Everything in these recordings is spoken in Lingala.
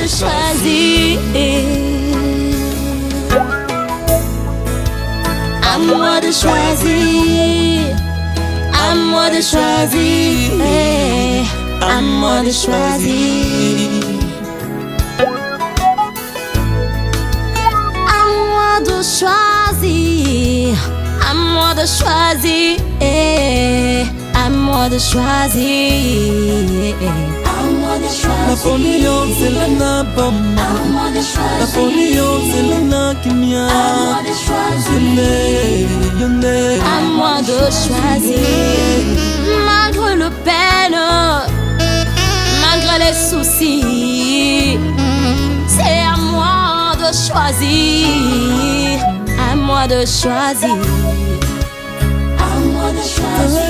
choisir. À moi de choisir. À moi de choisir. À moi de choisir. À moi de choisir. À moi de choisir. À moi de choisir. Napoléon c'est l'ana bama. Napoléon c'est l'ana kimia. À moi de choisir. Malgré le peine, malgré les soucis, c'est à moi de choisir. À moi de choisir. À moi de choisir.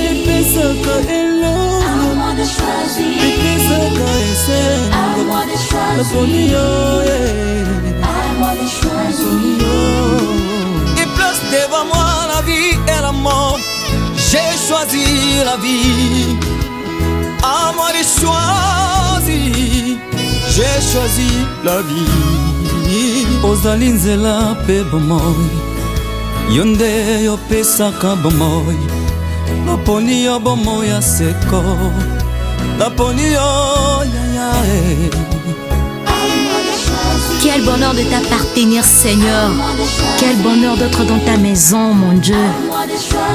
À moi de choisir. À moi de choisir. À moi de choisir. Il place devant moi la vie et la mort. J'ai choisi la vie. À moi de choisir. J'ai choisi la vie. Ozali nzela pe bomoy. Yonde yo pesaka bomoy. Naponi yo bomoy ya seko. Naponi yo ya. Quel bonheur de t'appartenir, Seigneur. Quel bonheur d'être dans ta maison, mon Dieu.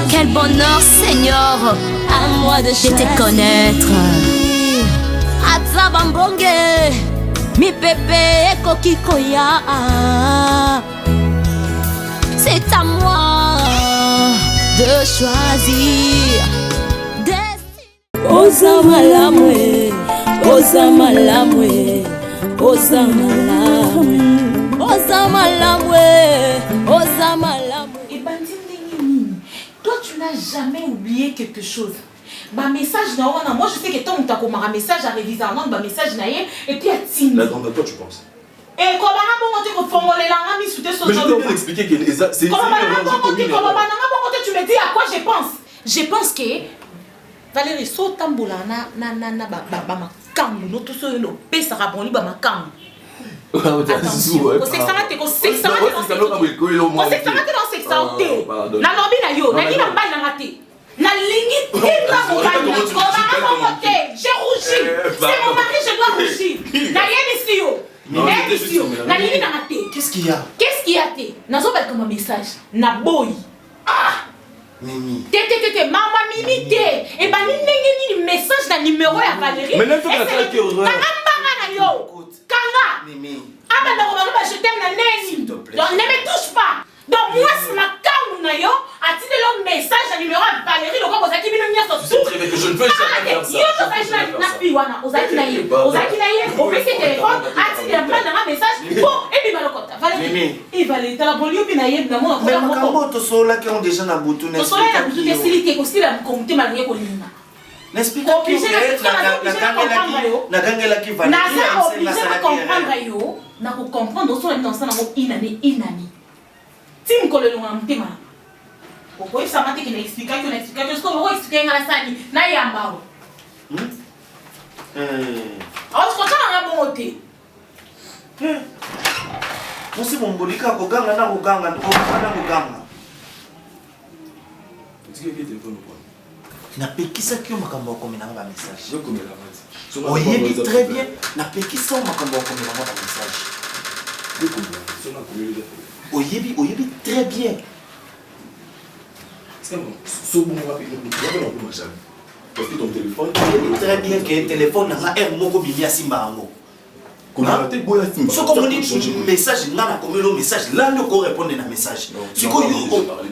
Quel bonheur, Seigneur, à moi de te connaître. Atzabambonge, mi bébé kokikoya. C'est à moi de choisir. Oza malamwe, oza malamwe. Oza malamwe, oza malamwe, oza malamwe. Et Bandine, toi tu n'as jamais oublié quelque chose. Bah message na wana, moi je sais que toi on t'a comme un message à réviser un bah message na yé et puis à Tine. Mais attends, toi tu penses? Et comment on a bon fongoler la ngami sous tes mais je t'ai bien expliqué que c'est comment tu me dis à quoi je pense? Je pense que Valérie Sotambola na makambu no tout ça no pesa raboni ba makambu. Attention, on sait que ça va te na lobi na yo na nina mbali na ngati na lingi tina mobali j'ai rougi c'est mon mari je dois rougir na yebisi yo na lingi na ngati qu'est-ce qu'il y a nazo ba comme message na boy Mimi. Tété, maman Mimi té. Et bah ni message dans numéro à Valérie. Mais n'importe quoi qui est heureux. Kanga. Mimi. Ah bah je t'aime na neni. Donc ne me touche pas. Donc moi c'est ma kamu na yo. A-t-il le message dans numéro à Valérie le quoi qui bino nya so. C'est très bien que je ne veux jamais faire ça. Yo to fait na piwana. Ozaki na ye. Au PC téléphone, a-t-il le message. Bon, et puis malokota. Valérie. Et Valérie, t'as la bolio bi na ye na moi. Mais makambo to sola qui ont déjà na butu na. To sola na butu te silite ko sila mkomte malye ko linga. N'explique pas que la gangela qui va. Naza obligé de comprendre yo, na ko comprendre so dans ça na ko inani. Tim ko le longa mtima. Pourquoi ça m'a dit qu'il expliquait ce qu'on va expliquer à la salle na yamba. Alors je crois qu'on a bon côté. Musi mumbolika kuganga na kuganga na kuganga. Tu veux que téléphone ou quoi? Na pekisa kyo makambo ko mina ba message. Je connais la base. Oyebi très bien. Na pekisa makambo ko mina ba message. Je connais. Ça n'a pas eu Oyebi très bien. C'est bon. So bon va payer le machin. Parce que ton téléphone. Oyebi très bien que téléphone na air moko bilia simba ngo. Comment tu bois simba? So comme on dit message na comme le message là ne ko répondre na message. Si ko yo Valérie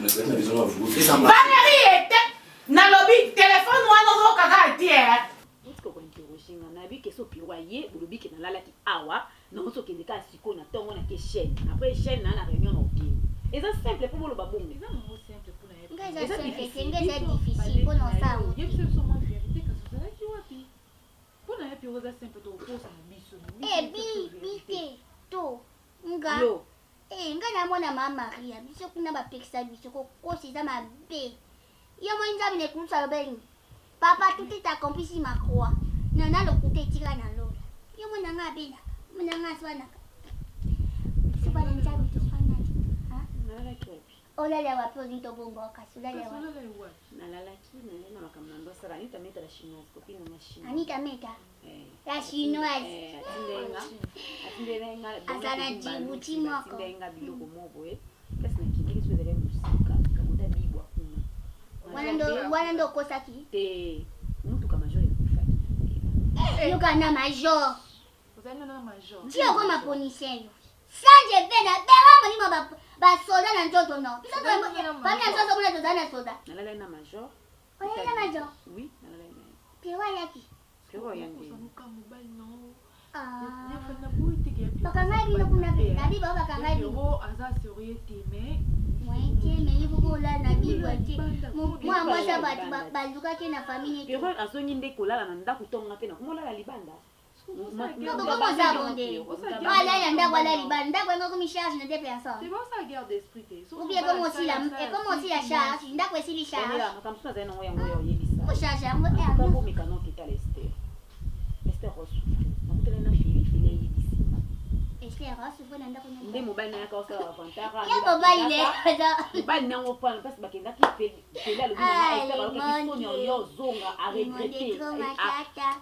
était na lobby téléphone wana zo kaka tiers. Est-ce qu'on interroger na bi ke so piroyer ou lobby ke na lala ki awa na so ke deka siko na tongo na ke chaîne. Après chaîne na réunion na okini. Et ça simple pour le babou. C'est vraiment simple pour la C'est difficile pour nous ça. Il y a seulement vérité que ce sera qui wapi. Pour la happy rose simple to pose à biso. Bite to nga. Nga na mona mama Maria biso kuna ba pekisa biso ko siza mabe. Yo mo nzabi ne kunsa ben. Papa tout est accompli si ma croix. Nana le côté tira na lola. Yo mo nanga bena. Mnanga swana. Sipa njabi tuswana. Ha? Nalala kiwapi? Olala wapi ozinto bongo kasi olala wapi? Nalala ki na makambo sara Anita meta la chinoise copine na chinoise. Anita meta. La chinoise. Atindenga. Azana Djibouti moko. Atindenga biloko mobo Kasi na kiki kitu zele musika kamuta bibwa kuna. Wana ndo kosaki. Te mtu kama major yakufaki. Yoka na major. Uzana na major. Sio kama policier. Sanje pena bewa mulimo ba soda na njoto no. Bisa to famia njoto kuna tozana soda. Nalala na major. Oya na major. Oui, nalala na. Pewa yaki. Pewa yangi. Sanuka mobile no. Ah. Yafana buiti ke. Bakanga bino kuna pe. Abi ba bakanga bino. Yo aza sérieux mais Mwete me ibuko la na bibwete. Moi ça baluka ke na famille. Pewa azongi nde kolala na ndako tonga te na kumolala libanda. Comment ça bonde? Voilà ya ndako la libanda. Ndako ngo mi charge na 2 personnes. c'est bon ça guerre d'esprit. Ou bien comme aussi la charge. Ndako esi li charge. Makamsuna zena ngo yango yebisa. Ko charge yango Ko mekano kita Esther. Esther osufre. Nakutela na fili yebisi. Esther osufre na ndako na. Nde mobile na yaka osala avantara. Ya mobile le. Mobile nango kwa parce bakenda ki pela lo bina Esther baloka ki soni yo zonga a regretter.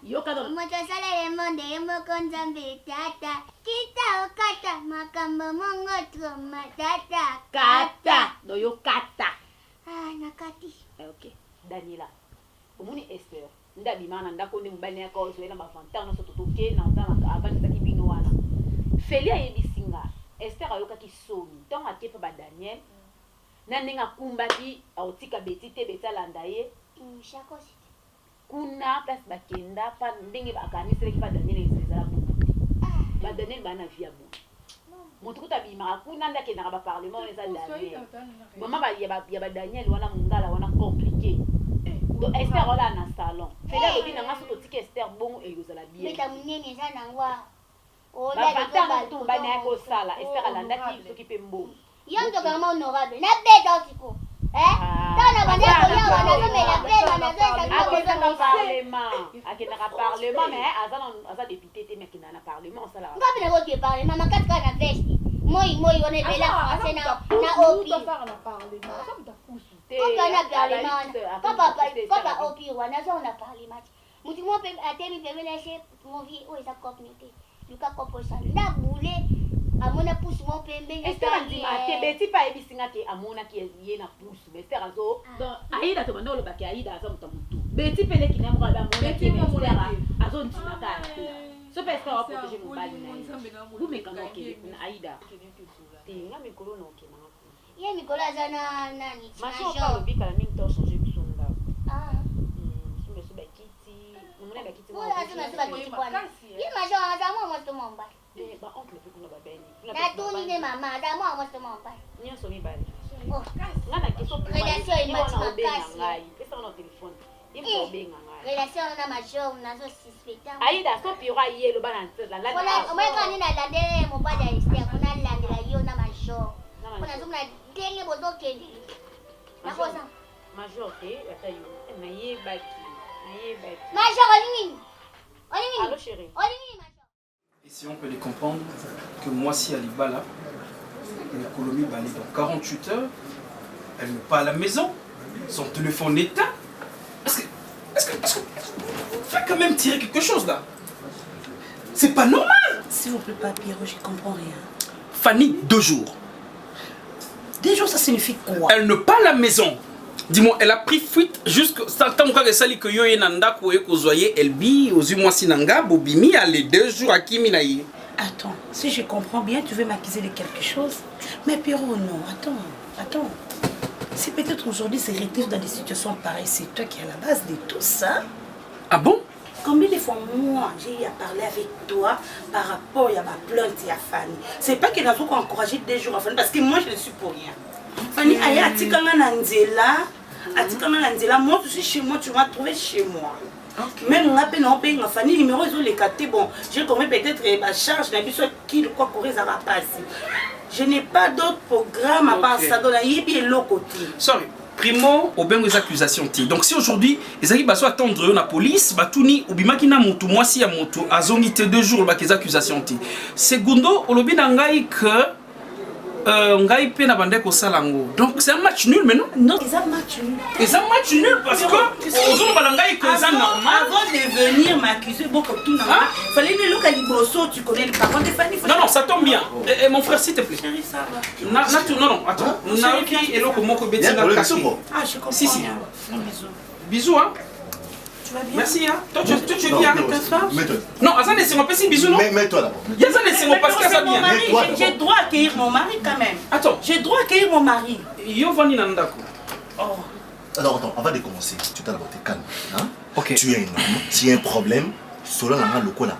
Yoka do. Moto sala le monde yemo konzambe tata. Kita okata makambo mongo troma tata. Kata. Do yo kata. Ah nakati. Okay. Daniela. Omoni Esther. Nda bimana ndako nde mobile na yaka osala ba avantara no sototoke na otana avantara ki bino wana. Felia yebisinga Esther ayoka ki soni tant akepa ba Daniel na ndinga kumbaki autika betite betalanda ye Shakosi. kuna place bakenda pa ndenge bakanisere ki ba Daniel ezala bukuti ba Daniel bana via bon mutu kuta bimaka kuna ndake na ba parlement eza Daniel mama ba ya ba Daniel wana mungala wana compliqué do Esther wala na salon Felia lobi na ngaso totike Esther bongo eyozala bien Meta munene za nangwa. Bafantana tu bana yako sala Esther alandaki soki pe mbo Yando kama honorable. Na beta otiko. Tana bana ko ya wana zo me la pena na zo akenda ka parlement mais aza député te mais na parlement sala ngapi na ko parler mama katika na vesti. Moi wana bela français na opi. na parlement. Ça me t'a foutu. Papa na parlement. Papa opi wana zo na parlement. Mutu mo pe atemi pe bela che mon vie o esa communauté. Luka kopo sa na boule amona pousse mon pembe Esther andima te beti pa ebisinga ke amona ki ye na pousse mais Esther azo donc aida to bando lo baki aida azo mutu beti pele ki na mo ba mona ki Esther azo ndima ka so pe Esther protéger mon bali na vous me kana ke na aida te nga mikolo no ke na ye mikolo azana nani macho ka bika la mingi to changer bisonga sumbe so bakiti mona bakiti mo ye majo azamo mo to momba ba oncle pe kuna ba beni na tuni ne mama azamo mo to momba nyoso mi bali oh ngana ke so relation imatima kasi ngai pesa na telefone ipo benga ngai relation na majo na so suspecta aida so pira yelo bana la wala omeka ni na landele mo bada Esther kuna landela yo na majo kuna zumna denge bozo kendi na kosa major te atayo na ye baki majo olingi allô chérie Et si on peut les comprendre que moi, si Aliba là, le Colombie va aller dans 48 heures, elle n'est pas à la maison, son téléphone est éteint. Est-ce que fais quand même tirer quelque chose là. C'est pas normal. S'il vous plaît, pas Pierrot, je comprends rien. Fanny, 2 jours. 2 jours, ça signifie quoi? Elle n'est pas à la maison. Dis-moi, elle a pris fuite jusqu'à tant que sali que yo nanda ko zoyer elbi aux moi sinanga bobimi à les 2 jours à Kiminaï. Attends, si je comprends bien, tu veux m'accuser de quelque chose. Mais Pierrot, non, attends. Si peut-être aujourd'hui c'est retrouve dans des situations pareilles, c'est toi qui es à la base de tout ça. Ah bon? Combien de fois moi j'ai eu à parler avec toi par rapport à ma plainte et à Fanny? C'est pas qu'elle a trop encouragé 2 jours à Fanny, parce que moi je ne suis pour rien. Fanny, aya atikanga nanzela. Moi, je suis chez moi, tu m'as trouvé chez moi. Okay. Même on a payé ma famille, numéro ils ont les captés. Bon, j'ai commis peut-être ma charge, mais qui de quoi courir ça va passer. Je n'ai pas d'autre programme à part ça dans la yébi et l'autre côté. Sorry, Primo, au bien les accusations. Donc si aujourd'hui, les amis doivent attendre la police, Batouni, ou bimaki na moto, moi si à moto, à zonité 2 jours, les accusations. Segundo, au lobby d'angaï que Ngai pe na bande ko salango. Donc c'est un match nul maintenant. Non, c'est un match nul. C'est un match nul parce que aux balangai que ça normal. Avant de venir m'accuser beaucoup tout normal. Fallait le look à Liboso, tu connais le parent de Fanny. Non, ça tombe bien. Et mon frère s'il te plaît. Chérie, ça va. Non, attends. Naoki et l'autre moko betina kasi. Ah, je comprends. Si. Bisous. Bisous hein. Tu vas bien? Merci hein. Toi tu viens. Mets-toi. Non, Azan laissez-moi passer bisous non. Mets-toi d'abord. Yazan laissez-moi parce que ça vient. J'ai droit à accueillir mon mari quand même. Attends. J'ai droit à accueillir mon mari. Yo vani nandako. Oh. Alors attends, avant de commencer, tu t'as d'abord calme. Hein? Ok. Tu es un homme. S'il y a un problème, cela là, le là,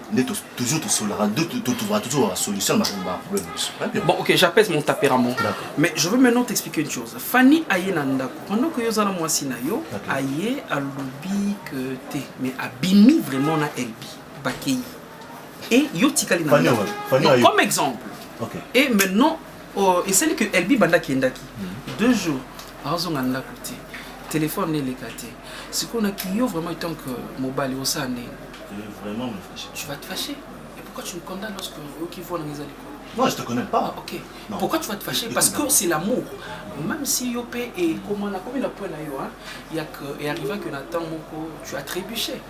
toujours tout seul, tu trouveras toujours la solution à problème. Bon, ok, j'apaise mon tempérament. Mais je veux maintenant t'expliquer une chose. Fanny aye nandako. Pendant que yo zana mwasi na yo, aye alubi que te, mais abimi vraiment na elbi, bakei. Et yo tikali nandako. Comme exemple. Ok. Et maintenant, et celle que elbi banda ki endaki. 2 jours, azo nandako te. Téléphone n'est l'écarté. Ce qu'on a qui yo vraiment tant que mobile au ça Vraiment me fâcher. Tu vas te fâcher. Et pourquoi tu me condamnes lorsque eux qui vont dans les écoles? Non, je te connais pas. Ah, ok. Non. Pourquoi tu vas te fâcher? Parce que c'est l'amour. Même si yo paie et comment on a combien de points là yo, il y a que et arrivé que Nathan Moko, tu as trébuché.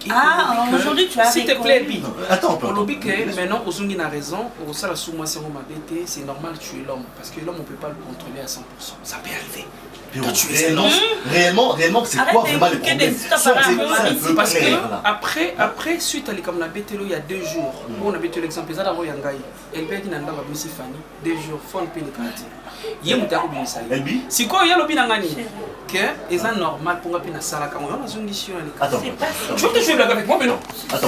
Ah, aujourd'hui tu as. S'il te plaît, Bi. Attends, on lobby que maintenant Ozungi a raison. Au ça la sous-moi c'est normal tu es l'homme parce que l'homme on peut pas le contrôler à 100%. Ça peut arriver. Réellement, c'est quoi vraiment le problème? Parce que après, suite à comme la BTLO il y a 2 jours, on a BTLO l'exemple, ça d'abord Yangai, elle paye n'a pas Missy Fanny, 2 jours, faut un peu les quartiers. Il y a muté au ça. Si quoi il y a l'opinion ngani que c'est normal pour ngapina sala comme on a une mission. Attends. Tu veux que je joue avec moi mais non. Attends.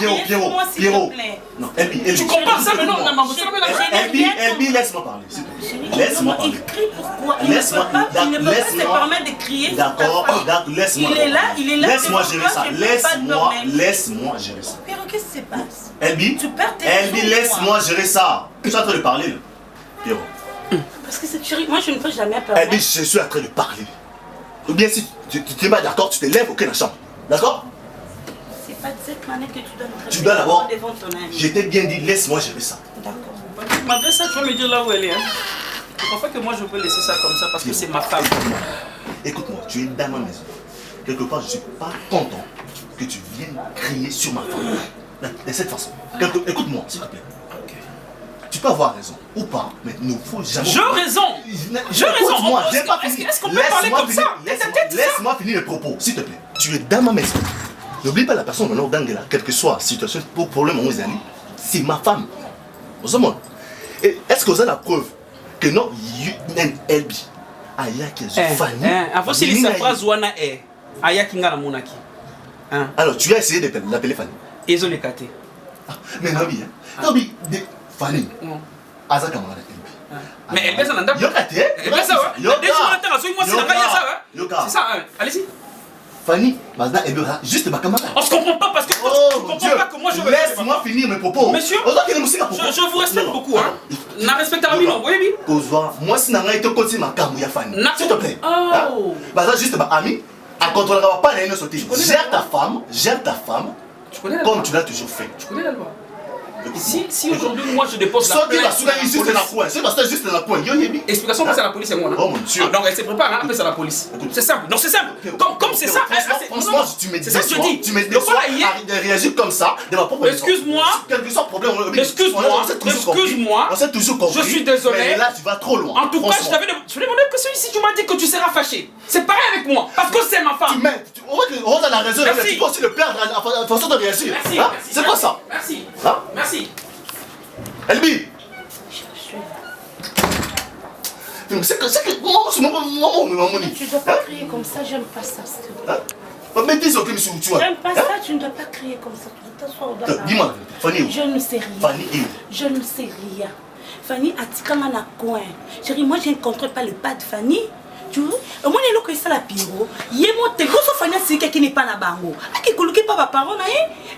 Non, Pierrot. Non, tu comprends ça mais non, Elbi, laisse-moi parler. Laisse-moi parler. Il crie pourquoi? Il ne peut pas se permettre de crier. D'accord, laisse-moi. Il est là. Laisse-moi gérer ça. Laisse-moi gérer ça. Pierrot, qu'est-ce qui se passe? Elbi, laisse-moi gérer ça. Tu es en train de parler là. Pierrot. Parce que cette chérie, moi je ne peux jamais parler. Elbi, je suis en train de parler. Ou bien si tu n'es pas d'accord, tu te lèves au la chambre. D'accord? C'est pas de cette manière que tu dois me traiter. Tu dois d'abord. Devant ton ami. Je t'ai bien dit, laisse-moi gérer ça. D'accord. Malgré ça, tu vas me dire là où elle est. Hein? C'est pas que moi je peux laisser ça comme ça parce que c'est ma femme. Écoute-moi, tu es dans ma maison. Quelque part, je ne suis pas content que tu viennes crier sur ma femme. De cette façon. Écoute-moi, s'il te plaît. Tu peux avoir raison ou pas, mais il ne faut jamais. J'ai raison. Écoute-moi, j'ai pas fini. Est-ce qu'on peut parler comme ça? Laisse-moi finir le propos, s'il te plaît. Tu es dans ma maison. N'oublie pas la personne maintenant d'Angela, quelle que soit la situation, pour problème en Ouzani, c'est ma femme. Et est-ce que vous avez la preuve que non, Elbi, Aya qui est Fanny. Avant si sa phrase wana est Aya qui ngala monaki. Alors tu as essayé de l'appeler Fanny. Ils ont les catés. Mais Nabi, Fanny. Aza camarade Elbi. Mais elle ça n'anda pas. C'est ça, allez-y. Fanny, Mazda et Bera, juste ma camarade. On se comprend pas parce que tu comprends pas que moi je veux. Laisse-moi finir mes propos. Monsieur, je vous respecte beaucoup. Hein. Na respecte à Mino, oui, oui. Moi, si n'a été continué ma camarade Fanny. S'il te plaît. Oh. Mazda, juste ma amie, elle ne contrôlera pas les sorties. Gère ta femme. Comme tu l'as toujours fait. Tu connais la loi. Si aujourd'hui moi je dépose la plainte. C'est parce que juste la pointe. Explication pour ça la police et moi. Oh mon Dieu. Donc elle se prépare, après ça la police. C'est simple. Non, c'est simple. Comme c'est ça. Franchement, tu me déçois de réagir comme ça de ma propre. Excuse-moi. Quel que soit le problème. Excuse-moi. On s'est toujours compris. Je suis désolé. Mais là tu vas trop loin. En tout cas, je t'avais demandé que celui-ci tu m'as dit que tu seras fâché. C'est pareil avec moi. Parce que c'est ma femme. On a la raison. Tu peux aussi le perdre à la façon de réagir. C'est quoi ça? Merci. Merci. Elbi! C'est que moi, tu dois pas crier comme ça, j'aime pas ça. Mais dis au que tu vois. J'aime pas ça, tu ne dois pas crier comme ça. Dis-moi, Fanny. Je ne sais rien. Fanny, je ne sais rien. Fanny a dit comment on a coin. Chérie, moi je ne contrôle pas le pas de Fanny. Tu vois? Moi, je suis là, Pierrot. Fanny, c'est qui n'est pas là, bango.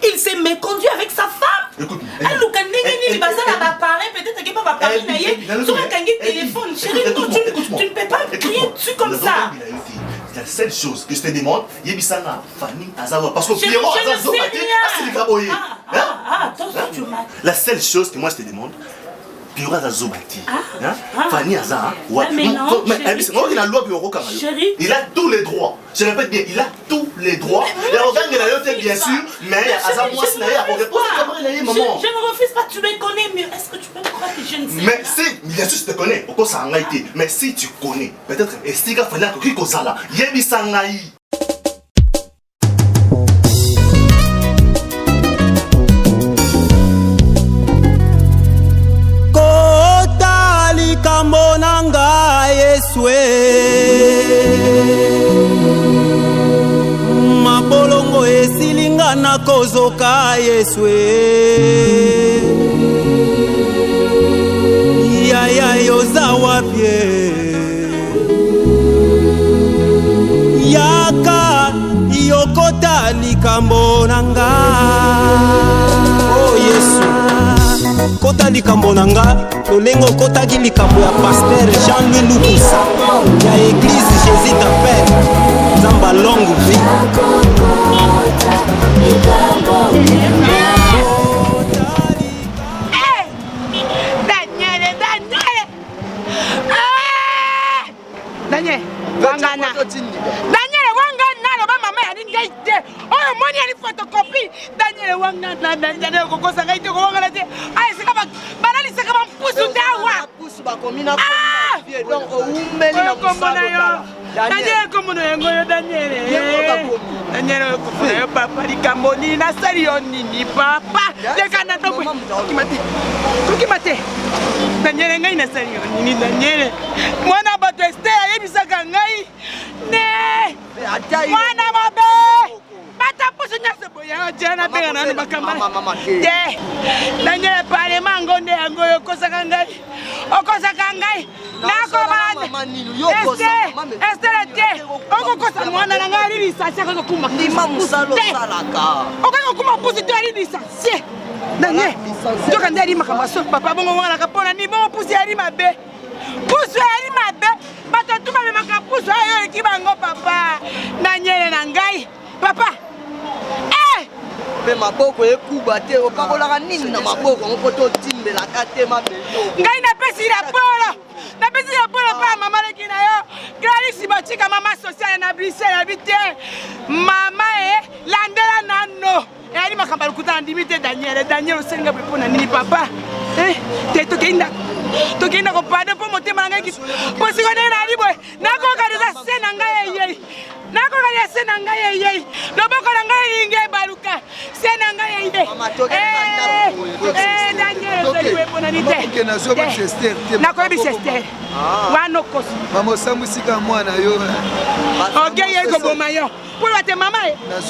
Il s'est méconduit avec sa femme. Écoute, peut-être que pas téléphone. Chérie, tu ne peux pas tu comme ça. La seule chose que je te demande, Yebisanga, Fanny, Azawa. Parce que Pierrot, Attention, tu m'as. la seule chose que moi je te demande, Pierrot Azobati. Fanny Azawa. Mais non, chérie. Il a tous les droits. Je répète bien, il a tous les droits. Et on gagne la loterie, bien sûr, mais Azawa, moi, c'est maman. Je ne refuse pas, tu me connais mieux. Est-ce que tu peux me croire que je ne sais pas? Mais si, bien sûr, je te connais. Pourquoi ça a été? Mais si tu connais, peut-être, Estiga Fanny, Kikosala, Yebisangaï. Likambo Yeswe mabolongo esilinga na kozoka Yeswe yaya yoza wapie yaka yokota likambo nanga oh Yesu kota likambo nanga lolengo kotaki likambo ya pasteur Jean-Louis Lukusa ya église Jésus t'appelle Zamba longue vie Daniel wangana Daniel wangana lo ba mama ya ningaite oyo moni ali photocopie Daniel wangana Daniel kokosa ngaite ko wangana te ay sika ba banali sika ba mpusu dawa pusu ba komina vie donc o umeli na kusala Daniel komono yango yo Daniel Daniel ko yo papa likambo ni na sali yo nini papa dekana to kimate Daniel ngai na sali yo nini Daniel mwana bato Esther yebisaka ngai ne mwana mabe bata pusu nyase boya jana benga na bakamba te Daniel pale mango nde yango yo kosaka ngai okosaka ngai nako bana Esther te okokosa mwana na ngai lisansi ko kuma ndima musalo salaka okoko pusu to lisansi Daniel toka ndeli makambaso papa bongo wana kapona ni bongo pusu yali mabe pusu yali mabe bata tuma me makapusu ayo ekibango papa Daniel na ngai papa me maboko ekuba te okakolaka nini na maboko moko totimbelaka te mabelo ngai napesi la polo pa mama leki na yo Clarisse batika mama sociale na Bruxelles habite mama landela nano eyali makambo lukuta ndimi te Daniel osenga pona nini papa te tokenda kopade mpo motema na ngai posiko ndenge nali boye nakokanisa se na ngai eyei nakokanisa se na ngai eyei loboko na ngai elingi ebaluka se na ngai eyei Daniel ozaliwe mpona ni te nakoyebisa Ester wana okosi mamosambwisika mwana yo okei ekoboma yo mpo bate mama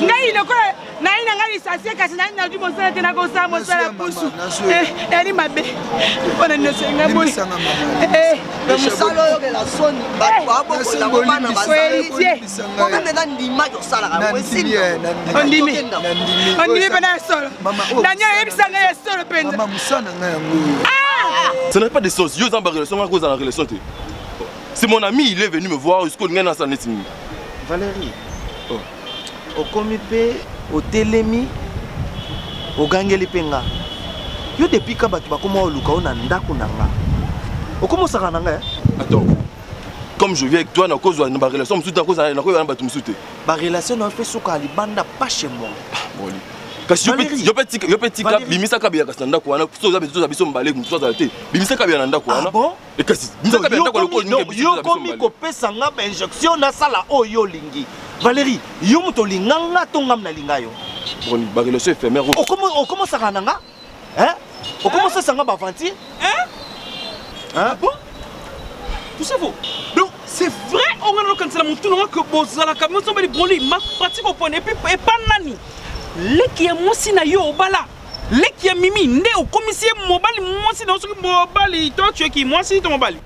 ngai lokola nayi na ngai lisansie kasi nayi naludi mosala te nakosala mosala pusu eli mabe mpona ninosenga boye mosala oyo kela soni bato babokola ngomana basalitie okamena ndimaki osalaka ondimi mpena ya solo Daniel oyebisanga ya solo mpenza ce n'est pas des sauces. Yo zamba relation à cause de la relation. C'est mon ami, il est venu me voir jusqu'au lien dans sa netimi. Valérie. Au comité, au télémi, au gangeli penga. Yo depuis ka batu bakoma oluka ona ndako nanga. Okoma saka nanga. Attends. Comme je viens avec toi, na cause de la relation, tout à cause na ko yana batu musute. Ba relation na fait soka libanda pas chez moi. Bon. Kasi yo petit cap bimisa kabia kasanda ko wana so za biso mbale mutso za te bimisa kabia na ndako wana e kasi bimisa kabia ndako lokolo ninge yo komi ko pesa nga ba injection na sala oyo lingi Valérie yo muto linganga to ngam na lingayo bon ba relation éphémère o comment ça kananga o comment ça sanga ba vanti bon tout ça vaut donc c'est vrai on a le cancela mutu no que bozala ka muto beli broli ma pratique au point et puis et pas nani leki ya mwasi na yo obala leki ya mimi nde okomisi mobali mwasi na osoki mobali to tu qui mwasi to mobali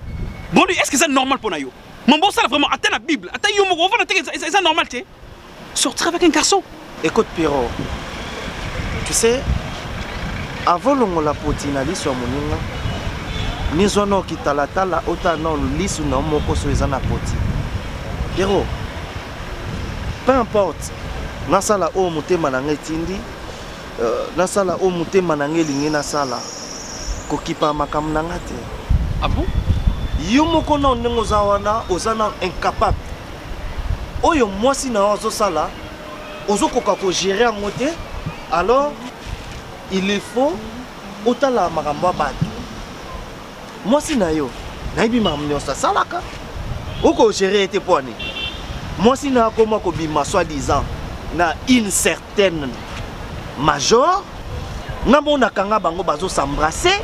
bon est-ce que c'est normal pour na yo mambo ça vraiment atteint la Bible atteint yo moko va c'est ça normal tu sortir avec un garçon écoute Pierrot tu sais avant longola potina liso moninga nizono kitala tala ota non lisu na moko so ezana poti Pierrot, peu importe nasala o motema na ngai tindi nasala o motema na ngai lingi nasala kokipa makambo na ngai te. Ah bon? Yo moko na ndenge oza wana oza na incapable oyo mwasi na yo azosala ozokoka kogere yango te. Alors il faut otala makambo ya bato. Mwasi na yo nayebi makambo nyonso asalaka okogere ete mpo ani mwasi na akoma kobima soi-disant na une certaine major namonaka nga bango bazos'embrasser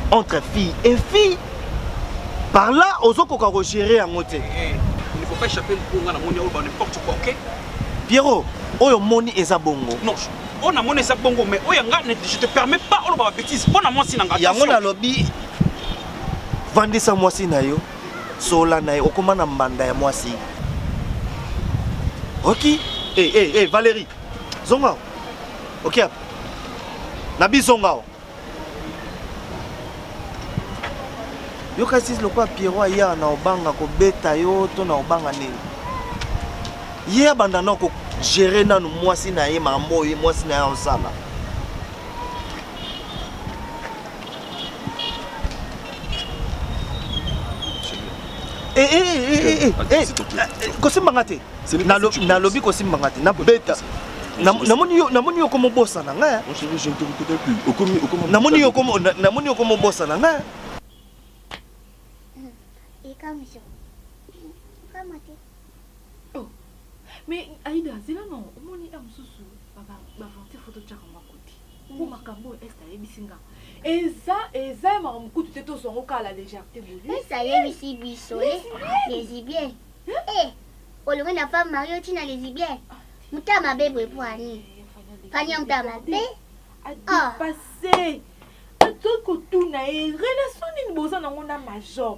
entre fille et fille. Par là ozokoka kogere yango te. Il ne faut pas échapper pour nga na moni oyo n'importe quoi, OK? Pierrot, oyo moni eza bongo. Non, on a moni eza bongo mais oyo nga je te permets pas oyo ba bêtise. Bona mwasi na nga. Yango na lobi vandisa mwasi na yo sola na yo okoma na mbanda ya mwasi. OK? Valérie. Zonga. OK. Nabi zonga. Yo kasi lokwa Pierrot ya na obanga ko beta yo to na obanga nini. Ye banda na ko gérer nanu mwasi na ye mambo ye mwasi na ya osala. Kosimba ngate. Na lobi kosimba ngate na beta. Namoni yo komo bossa na nga. Mon chéri, je ne te reconnais plus. Okomi. Namoni yo komo bossa na nga. Oh, mais Aïda, c'est là non. On est un sous-sous. Baba, vanter photo de chakamba côté. Pour ma cambo est à Ebisinga. Et ça, ma moukou, tu t'es tous en roca à la légèreté. Mais ça y est, ici, bissolé. Les ibiens. Eh, au lieu de la femme mariée, tu n'as les ibiens. Mouta ma bébé pour Annie. Fanny, on t'a ma bébé. Ah, passé. Tout tout na relation ni boza na ngona major.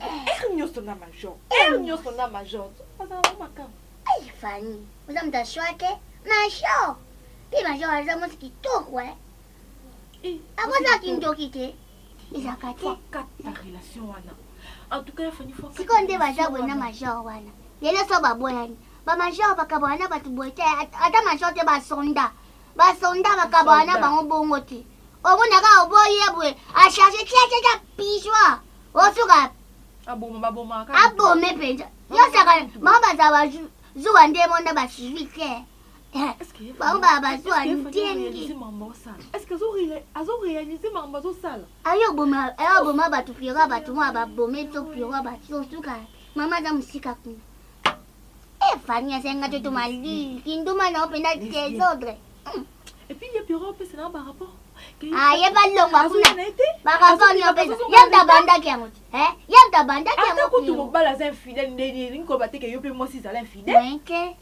Nyoso na major. Nyoso na major. Pasa na makam. Ay Fanny, vous avez ta choite major. Puis major a mo qui tout quoi. Avant ça qui ndo kité. Ils a katé. La relation wana. En tout cas Fanny faut. Si kon de major bona major wana. Yele so ba boyani. Ba major ba kabana ba tuboite ata major te ba sonda. Ba sonda ba kabana ba ngobongo te. On a envoyé à chercher tia pigeon. On sera aboma abome penja. Yo saka mama za ba zuwa ndemo ba suite. Est-ce que vous réalisez mambo zo sala? Ayo boma ba tufira ba tuma ba bome to pira ba suka. Mama za musika kuna. Fanya senga to mali. Kinduma na openda des autres. Et puis il y a Pierrot c'est là par rapport. Ah, ya ballo bakuna. Baka ni opeza. Yamta banda kiamu. Yamta banda kiamu. Ata kutu mobala za infidèle ndeni nko bateke yo pe moi si za infidèle. Wenke.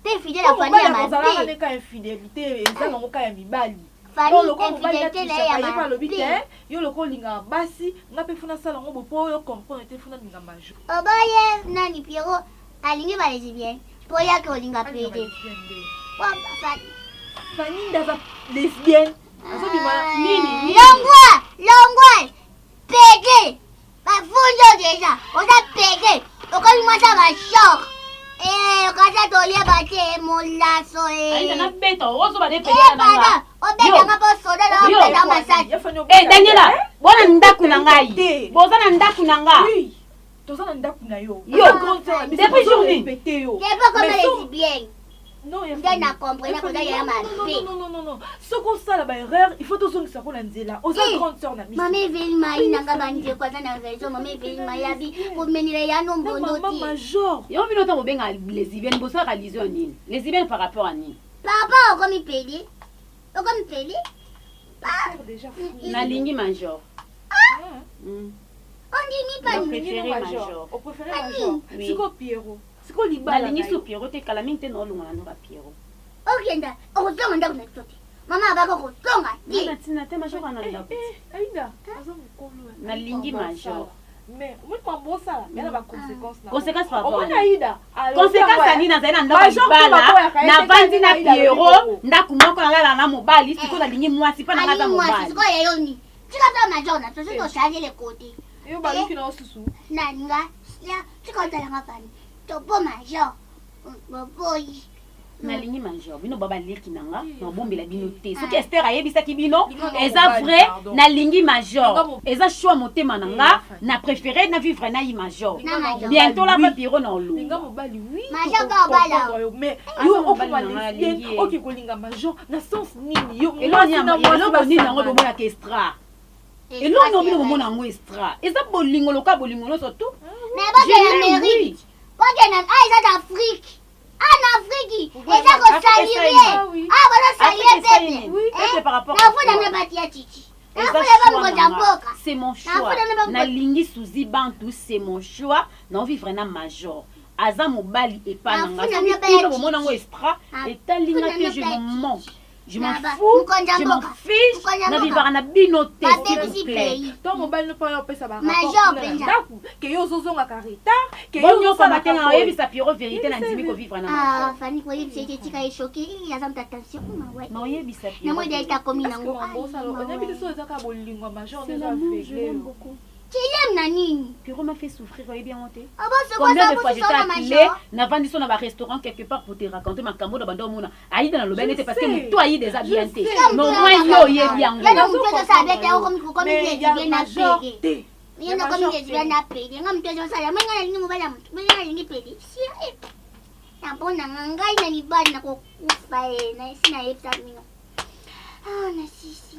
Pe fidèle afani ya mabe. Za na ka infidélité eza na moka ya mibali. Fani infidélité la ya mabe. Pas lobite. Yo loko linga basi, nga pe funa sala ngo bopo yo comprendre te funa linga majo. Obaye nani Pierrot alingi ba lesbien. Po ya ko linga pede. Wa Fani ndaza lesbienne. Longwa, pédé, va fouiller déjà, on a pédé, on commence à ma choc. On va t'oyer battre mon lasso. On Daniela, bona ndaku na ngai. Boza na ndaku na nga. Toza na ndaku na yo. Yo, depuis journée. C'est pas comme les bien. Non, il faut pas comprendre que y a ma fille. Non. Ce qu'on sait la erreur, il faut toujours que ça pour l'anzela. Aux grande sœur na Maman Vilma ina ngabanje kwa na réseau, maman Vilma yabi pour menir ya no mbondo ti. Major. Yo mino to benga lesbienne bosa réaliser nini? Lesbienne par rapport à nini? Papa comme il payé. Comme payé. Déjà na lingi major. On dit ni pas major. Au préféré major. C'est quoi Pierrot? Siko libala balingi so Pierrot te kala mingi te no lunga na Pierrot. Okenda, okozonga ndako na toti. Mama abaka kozonga. Nina tina te major kana ndako. Aïda, azo mukolo. Na lingi major. Mais moi mambo sala, yana ba conséquences na. Conséquences par rapport. Omona Aïda. Conséquences ani na zaina ndako libala. Na bandi na Pierrot, ndako moko na na mobali, siko na lingi mwasi pa na ngaza mobali. Siko ya yoni. Tika ta major na to siko changer les côtés. Yo baluki na osusu. Nanga, ya, siko ta nga fani. Topo major. boy. nalingi major bino babaleki nanga nabombela bino te soki Esther ayebisaki bino eza vrai nalingi major eza choix motema nanga na préféré na vivre na yi major bientôt la va biro na olu linga mobali oui major ba bala mais yo okolinga lesbienne okikolinga major na sens nini yo eloko nini nango bomona ke extra eloko nini bomona yango extra eza bolingo loka bolingo nyonso tu mais bakena mérite bakena eza d'Afrique en Afrique, et ça va saluer. Ah, voilà, saluer, c'est mon choix. Nalingi Suzy Bantou, c'est mon choix. Non, vivre na major. Aza mobali et pas nanga. Tout le monde en extra. Et talinga que je m'en mange. Je m'en fous, je m'en fiche. Na vivre na binoté, s'il vous plaît. Ton mobile ne peut pas ça va. Major, que yo zozo nga karita, que yo yo matin na yebi sa piro vérité na ndimi ko vivre na. Ah, Fanny ko yebi c'est tika est choqué, il y a ça attention ouais. Non yebi sa piro. Na moi déjà commis nango. On a mis ça ka bolingo major déjà fait beaucoup. Tu l'aimes Nani? Piro m'a fait souffrir, vous bien monté. Ah bon, c'est quoi ça? Combien de fois j'étais appelée, n'a vendu son dans un restaurant quelque part pour te raconter ma cambo dans Bandomona. Aïe dans le bain, c'est parce que toi aïe des habillantés. Non, moi yo y est bien. Là non, tu ça avec comme il est bien appelé. Il y a comme il est bien appelé. Ngam tu ça la menga lingi mobala mtu. Menga lingi pedi. Si. Na bona ngai na ni bad na ko kufa na sina yepsa mino. Ah na sisi.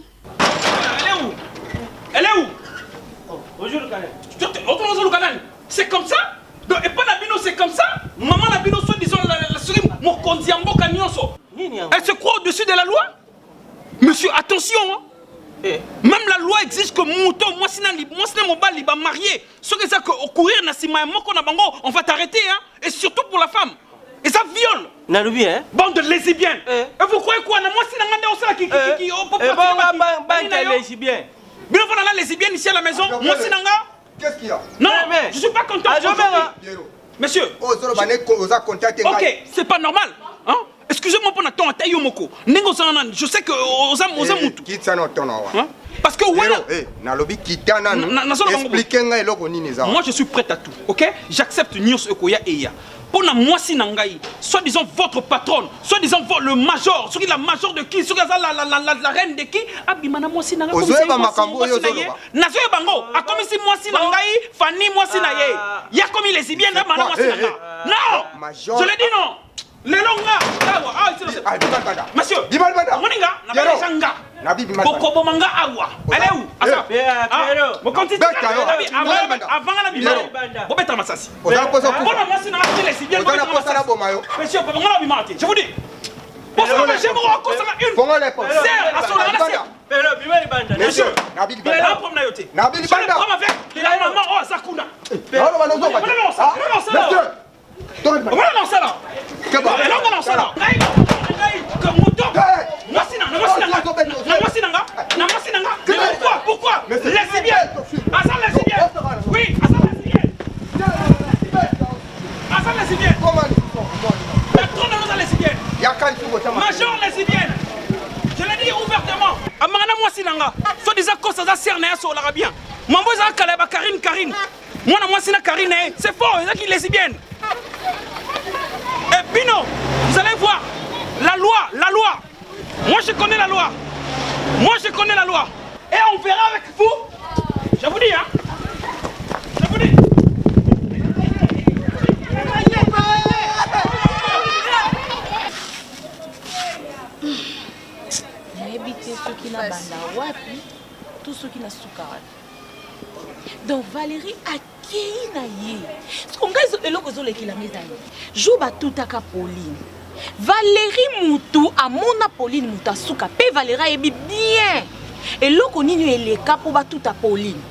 Elle est où? Bonjour le canal. C'est comme ça? Et pas la bino, c'est comme ça? Maman la bino, soit disons la souris, mon kondiambo kanyonso. Elle se croit au-dessus de la loi? Monsieur, attention, hein? Même la loi exige que mouton, moi si mon bal, il va marier. Ce que c'est que courir na sima moko na bango, on va t'arrêter, hein? Et surtout pour la femme. Et ça viole. Nalubi, hein? Bande de lesbiennes. Et vous croyez quoi? Moi si nangande on sera qui lesbienne. Bien voilà la lesbienne ici à la maison. Moi si nanga. Qu'est-ce qu'il y a? Non, je suis pas content. Monsieur. Ok, c'est pas normal. Hein? Excusez-moi pour ton taille moko. Je sais que osa mutu. Quitte ça notre nom. Parce que voilà. Nalobi kitana nous. Expliquez-moi eloko nini za. Moi je suis prêt à tout. OK? J'accepte Nios Okoya et ya. Pour la moisi nangai, soi-disant votre patronne, soi-disant le major, celui la major de qui, celui la reine de qui, abimana moisi nangai. Ozoeba makambo yo zoloba. Nazoe bango, a comme si moisi nangai, Fanny moisi naye. Ya comme il est bien na mana moisi nangai. Non! Je l'ai dit non. Les longa, monsieur, moninga, na janga. Boko manga awa. Elle est où? Asa. Mon continue. Avant la bimaro. Bobeta masasi. Bon moi si na les si bien. Monsieur, pas ngala bimati. Je vous dis. Pour ça je me rends ça une. Fonga les poches. Serre à son banda. Pero bimari banda. Monsieur, Nabil banda. La promenade yote. Nabil banda. Comme avec la maman oh Sakuna. Non, ça là. Pourquoi? Lesbienne. Asa lesbienne. Oui, Asa lesbienne. Asa lesbienne. Patron de nos lesbiennes. Major lesbienne. Je l'ai dit ouvertement. Amana moi sinanga. So disant que ça cerné sur l'arabien. Mambo za kaleba Karine. Moi na moi sina Karine, c'est fort, c'est qui lesbienne. Et Bino, vous allez voir, la loi. Moi je connais la loi. Et on verra avec vous. Je vous dis, hein. Je vous dis. J'ai habité ceux qui n'ont pas la wapi, tous ceux qui n'ont pas donc Valérie a qui na ye. Ce qu'on gagne le logo sur les kilomètres. Joue ba tout à Pauline. Valérie Moutou a mon Pauline Mouta souka. Pe Valérie est bien. Et logo nini est le cap pour ba tout à Pauline.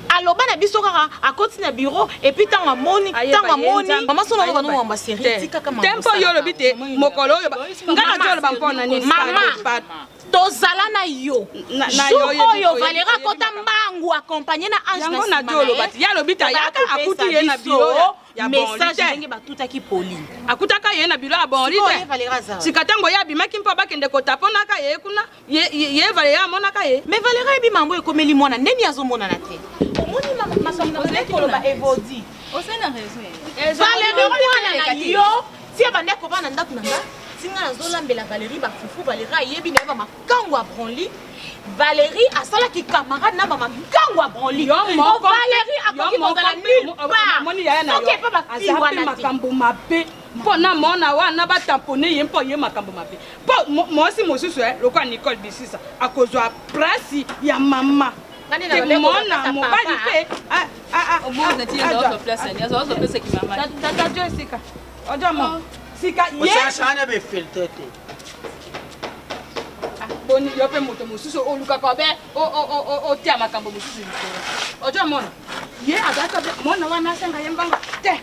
Alors bana biso kaka a continuer na bureau et puis tanga moni maman son na no wamba série tika kama tempo yo lo bité mokolo yo ngana jolo ba mpona ni maman tozala na yo yo Valérie kota mbangu accompagné na Ange na jolo bati ya lo bita ya akuti ye na bureau ya message ndenge batuta ki Pauline akutaka ye na bureau ya bon lite sikatango ya bimaki mpa bakende kota pona ka ye kuna ye Valérie amona ka ye mais Valérie bi mambo ekomeli mwana neni azomona na te omoni makambo na koloba evodi osena raison Valérie mwana na yo tia bandeko bana ndako na nga tinga nazolambela Valérie bafufu Valérie ayebi na ye bamakango ya branli Valérie asalaki camarade na bamakango ya branli Valérie akoki kozala nulle part soki epa bafi makambo mabe mpo na mona wana batampone ye mpo ye makambo mabe mpo mwasi mosusu lokwa Nicole Bisisa akozwa place ya mama mona mobali mpe tata jo esika ojo mo sika osasana befiltre te boni yo mpe moto mosusu olukaka be otia makambo mosusu likolo ojo mona ye azalaka be mona wana asenga ye mbanga te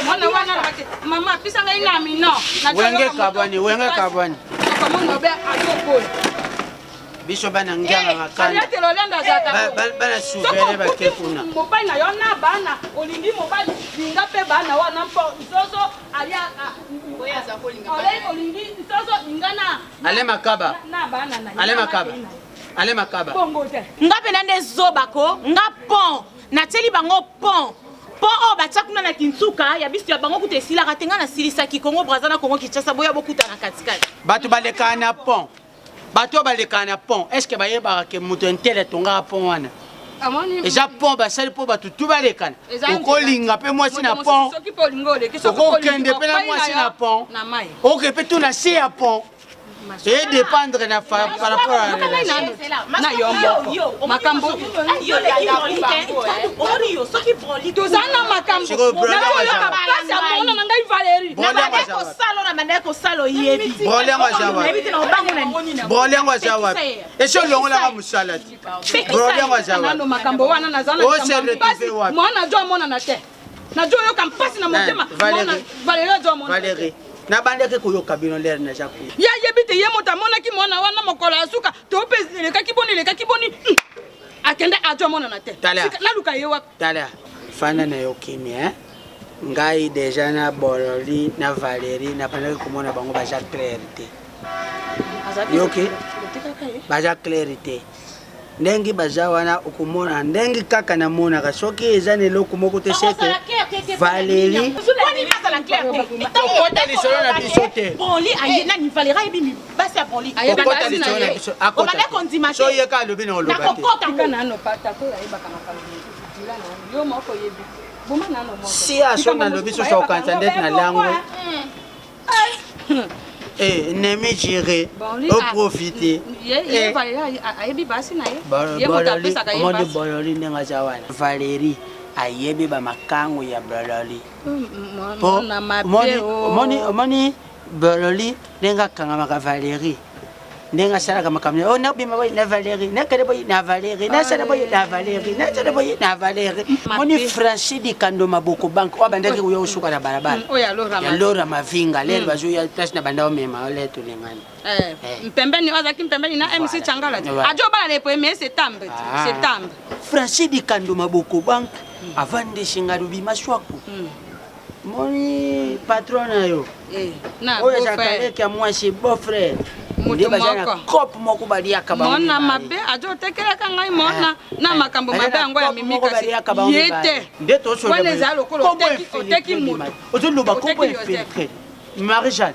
mwana wana bate mama pisa ngai na mino wenge kabani akomona be akoko biso bana nganga makana ya telolenda zata bana souverain bakefuna mobali na yo na bana olingi mobali linga pe bana wana mpo soso alia oya za kolinga olingi soso lingana ale makaba na bana na ale makaba bongo te nga pe na nde zobako nga pont nateli bango pont po o batia kuna na Kinsuka ya biso ya bango kuta esilaka te nga nasilisaki Congo Brazza na Congo Kinshasa boya bokuta na katikati bato balekana na pont est-ce que bayebaka ke moto intele tongaka pont wana eza pont basali mpo bato tu balekana okolinga mpe mwasi na pont okokende mpe na mwasi na pont oke mpe tu na se ya pont et dépendre na par rapport à na yo moko makambo yo soki broli tozana makambo na koyoka pasi ya mona na ngai Valérie na bandeko salo na bandeko salo yebi bolengo azawa eso longola musala ti bolengo azawa na makambo wana nazana pasi mwana jo mona na te na jo yoka pasi na motema mona Valérie jo mona Valérie na bandeke koyoka bino lere na jaku ya yebite ye moto amonaki mwana wana mokolo ya suka tope lekaki boni akende ajo mona na te naluka ye wapi tala fana na yo kimia ngai deja na Bololi na Valérie na bandeke komona bango baja clarité yoke baja clarité ndengi baza wana okomona ndengi kaka na monaka soki eza na eloko moko te seke Valérie okota lisolo na biso te so yeka alobi na oloba te si aso na lobi so okanisa ndeti na lango nemi géré au profiter Bololi ndenga aza wana Valérie ayebi bamakango ya Bololi omoni Bololi ndenga akangamaka Valérie ndenga asalaka makambo nabima boye na Valérie nakende boye na Valérie nasala boye na Valérie nasala boye na Valérie moni Francis Dikando Maboko Bank oyo bandaki kuya osuka na balabala ya Lora Mavinga lelo bazoya place na banda omema leto lengani mpembeni wazaki mpembeni na MC Changala ajo bala le 1er septembre Francis Dikando Maboko Bank avande shingarubi maswaku moni patrona yo oyo zakaleka mwasi beau frère mutu moko kope moko baliaka bango mona mabe ajo tekeleka ngai mona na makambo mabe yango ya mimika yete nde toso wana eza lokolo oteki mutu ozoloba kopo infiltré Marie-Jeanne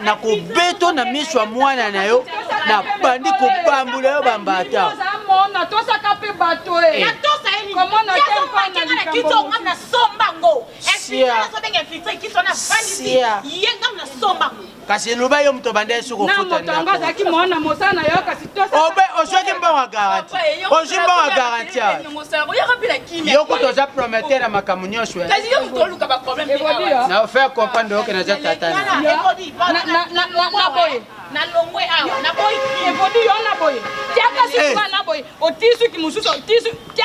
nakobeto na miso ya mwana na yo na bandi kobambula yo bambata mona tosaka mpe bato komona kasi eloba yo moto banda esu kofutanazaki mona mosala na yo kasi ozwaki mbongo garanti ozwi mbongo garanti yo kuta oza prometteur na makambo nyonso na faire comprendre oke naza tatana nalongwe awa naboyi evodi yo naboye tiaka sikuka naboye otisuki mosusu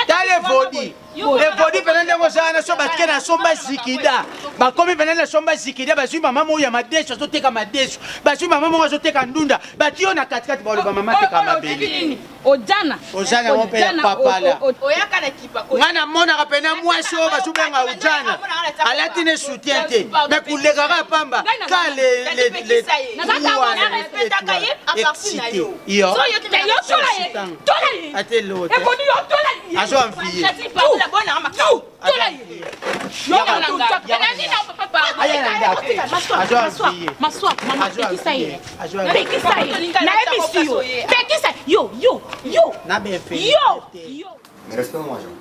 tala evodi pene ndenge ozala na so batike na somba zikida bakomi pene na somba zikida bazwi mama moko ya madeso azoteka madeso bazwi mama moko azoteka ndunda bati yo na katikati baoloba mama teka mabele ojana mo mpe ya papala nga namonaka pene mwasi oyo bazobenga ojana alati ne soutien te me kulekaka pamba ka excité yo atelote Ajo amfiye. Mais respecte-moi, Jean.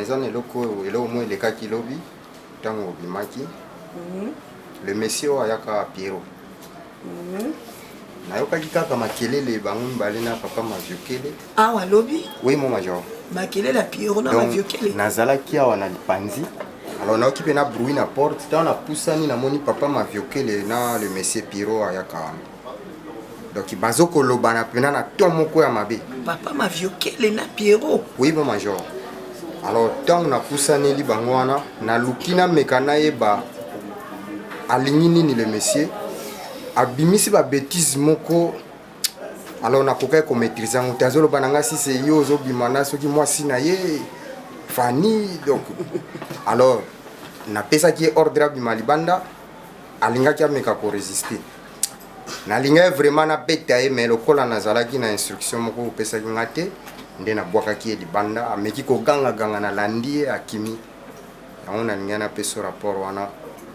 eza na eloko moko elekaki lobi ntango obimaki le monsieur oyo ayaka Piero nayokaki kaka makelele bango mibale na papa maviokele awa lobi oui mo major makelele ya Piero na maviokele nazalaki awa na lipanzi alors nayoki mpe na bruit na porte ntango napusani namoni papa maviokele na le monsieur Piero ayaka wana donc bazokolobana mpena na to moko ya mabe papa maviokele na Piero oui mo major alors ntango napusaneli bango wana naluki nameka nayeba alingi nini le monsieur abimisi babétise moko alors nakokaki komaîtrise yango te azoloba na nga si se yo ozobima na soki mwasi na ye fani donc alors napesaki ye ordre abima libanda alingaki ameka koresiste nalingaki vraiment nabeta ye mais lokola nazalaki na instruction moko opesaki nga te nde nabwakaki ye libanda ameki kogangaganga nalandi ye akimi yango nalingai napesa rapport wana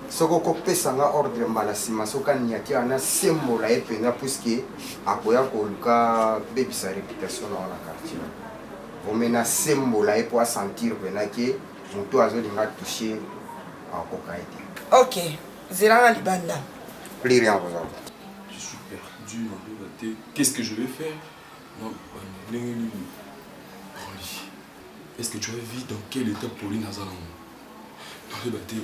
soki okopesanga ordre mbala nsima soki aniaki ana sembola ye mpenza puiske akoya koluka bebisa réputation na wana quartier vome nasembola ye mpo asentir mpena ke moto azolinga touche akoka ye te ok zelanga libanda plus rien kozala je suis perdu na te qu'est-ce que je vais faire non est-ce que tu as vu dans quel état Pauline a zalé non te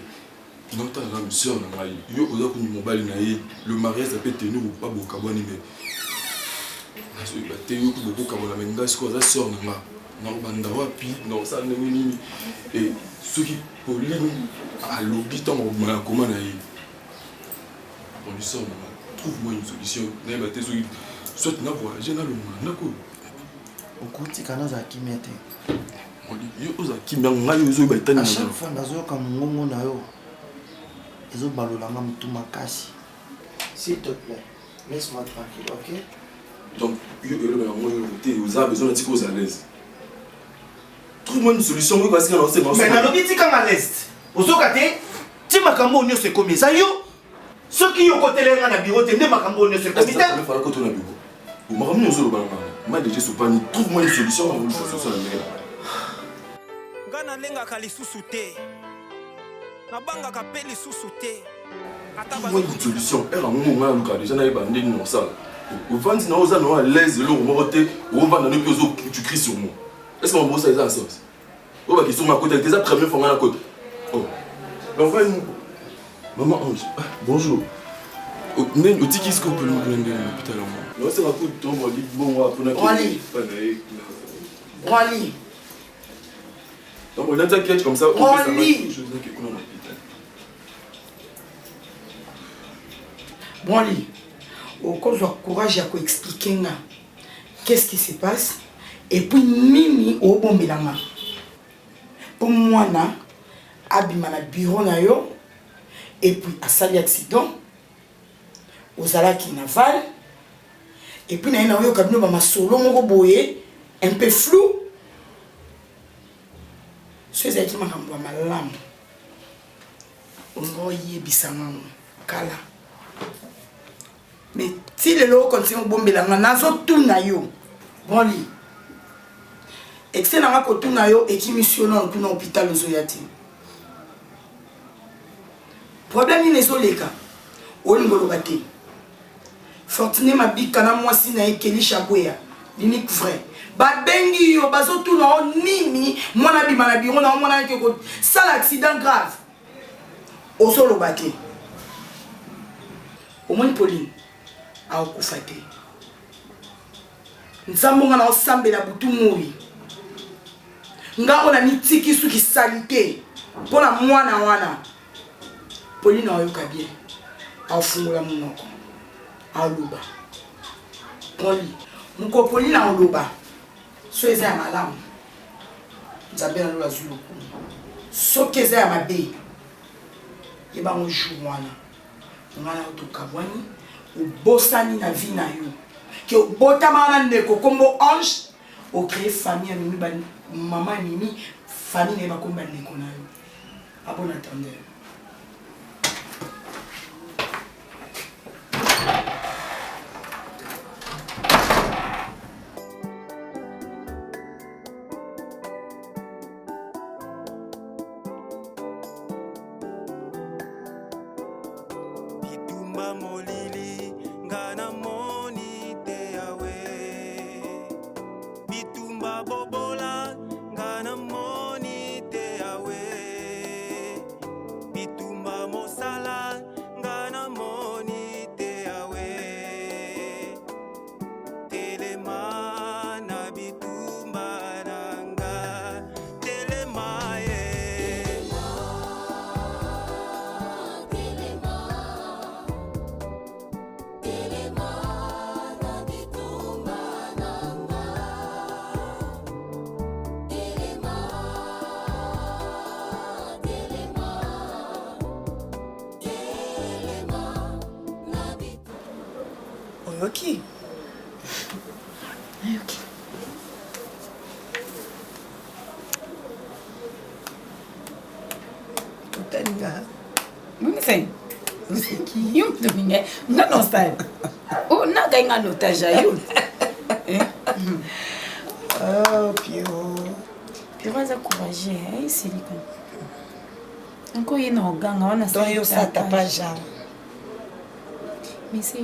non t'as la sœur na ngai yo oza ko mobali na ye le mariage ça peut tenir ou pas boka boni mais naso bate yo ko boka bona mais ngai ko za sœur na nga non banda wapi non ça ne nini et ce qui Pauline a lobby tant ma comment na ye on lui sort trouve-moi une solution na bate soit na voyager na le monde na ko okutika naza kimia te yo oza kimia ngai ozo ba itani à chaque fois nazoyoka mongongo na yo ezobalolanga motu makasi s'il te plaît laisse-moi tranquille ok donc yo eloba yango yo te oza besoin de tika oza à l'aise trouve-moi une solution oyo kasi kana osema mais nalobi tikanga à l'aise ozoka te ti makambo oyo nyonso ekomi eza yo soki yo kotelenga na biro te nde makambo oyo nyonso ekomi te fala koto na biro makambo nyonso olobanga ma déjà sopani trouve-moi une solution avant solution na ndenge nga nalengaka lisusu te nabangaka mpe lisusu te trouve-moi une solution ere yango ngai naluka déjà nayeba ndenge nosala ovandi na oza na à l'aise eloko moko te ovanda no mpe tu cries sur moi est-ce que mabosa eza na sens oyo bakestion ma côté eza première fois nga na côté l'envoie maman Ange bonjour ndenge otiki iske opeli mokolo ndenge na hôpital yango naoseka ko tombo libongo apona Rwali. Donc on a t'inquiète comme ça. Rwali. Au cause de courage à expliquer qu'est-ce qui se passe et puis mimi au bon bilanga. Pour moi na abima na bureau na yo et puis à sali accident aux alaki naval et puis na yo kabino ba masolo moko boye un peu flou. Ce qui est malamu. On y bisango kala. Mais si le lot continue au bombe là, nazo tout na yo. Bon li. Excellent na ko tout na yo et qui missionne tout na hôpital Zoyati. Problème ni ezoleka. Olingolo bate. Fortuné mabika na mwasi na ekeli chaboya. L'unique vrai. Babengi yo bazo tout na nini mwana bima na biro na mwana ke ko sala accident grave. Osolo bate. Au moins Pauline a okufa te. Nzambo nga na osambela butu muri. Nga ona nitiki suki salite pona mwana wana. Pauline ayoka bien. Afungula munoko. Aluba. Poli. Muko Pauline aluba. So eza ya malamu. Nzambe na lola zulu ku. So keza ya mabe. Yeba mo jour wana. Ngana to kabwani. obosani na vie na yo ke obotama na ndeko kombo Ange ocrée famille ya Mimi maman Mimi famille na bakomba ndeko na yo a bon attendeur. Ok. Ok. Utanga. Mungisen. Usiki yum domingue. Ngano style. Oh, na gainga notaja yum. Oh, Pio. Pio za courage, hein, silicon. Encore il no ganga wana toi yo ça t'a pas jamais. Mais c'est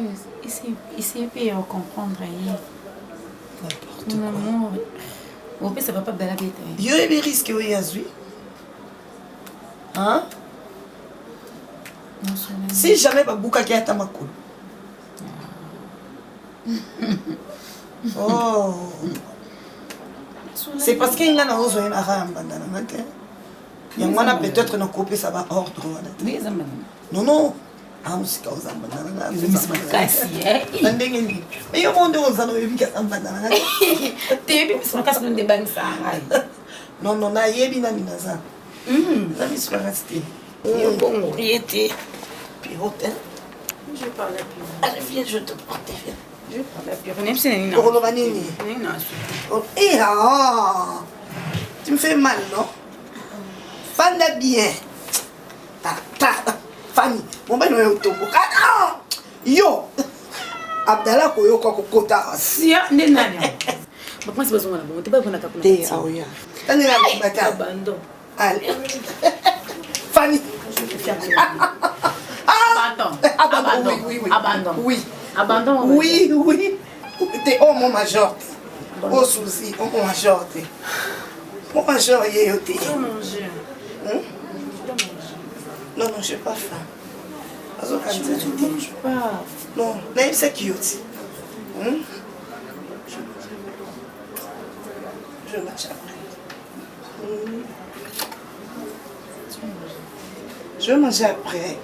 ici peut comprendre rien. N'importe quoi. Maman, on peut ça va pas balader. Yo e risque o yazui. Hein? Si jamais babuka ki ata makulu. Oh. C'est parce qu'il y a un rose et un ramba dans la matin. Il y a un peut-être qu'on coupe ça va ordre. Non, non. Ah, on s'est causé un banana. Mais il y a un monde où on s'en a eu un banana. T'es bien, mais casse le débat ça. Non, non, na yebi na minaza. La mise sur rester. Il y a un bon rieti. Pirote. Je parle à Pio. Allez, viens, je te porte. Je parle à Pio. Même si c'est une. Eh ah! Tu me fais mal, non? Fanda bien. Fanny, mon ben est au topo. Ah! Yo! Abdallah koyo kwa kokota. Sia ndenanya. Bakwa si bazonga na bongo, te ba bona kapuna. Te aoya. Tani la bata. Abandon. Allez. Fanny. Abandon. Abandon. Oui, oui. Abandon. Oui. Abandon. Oui, oui. T'es oh mon major. Oh souci, oh mon major. Mon major y est au thé. Je manger. Non, non, je n'ai pas faim. Je ne mange pas. Non, mais c'est cute. Je mange après. Je mange après.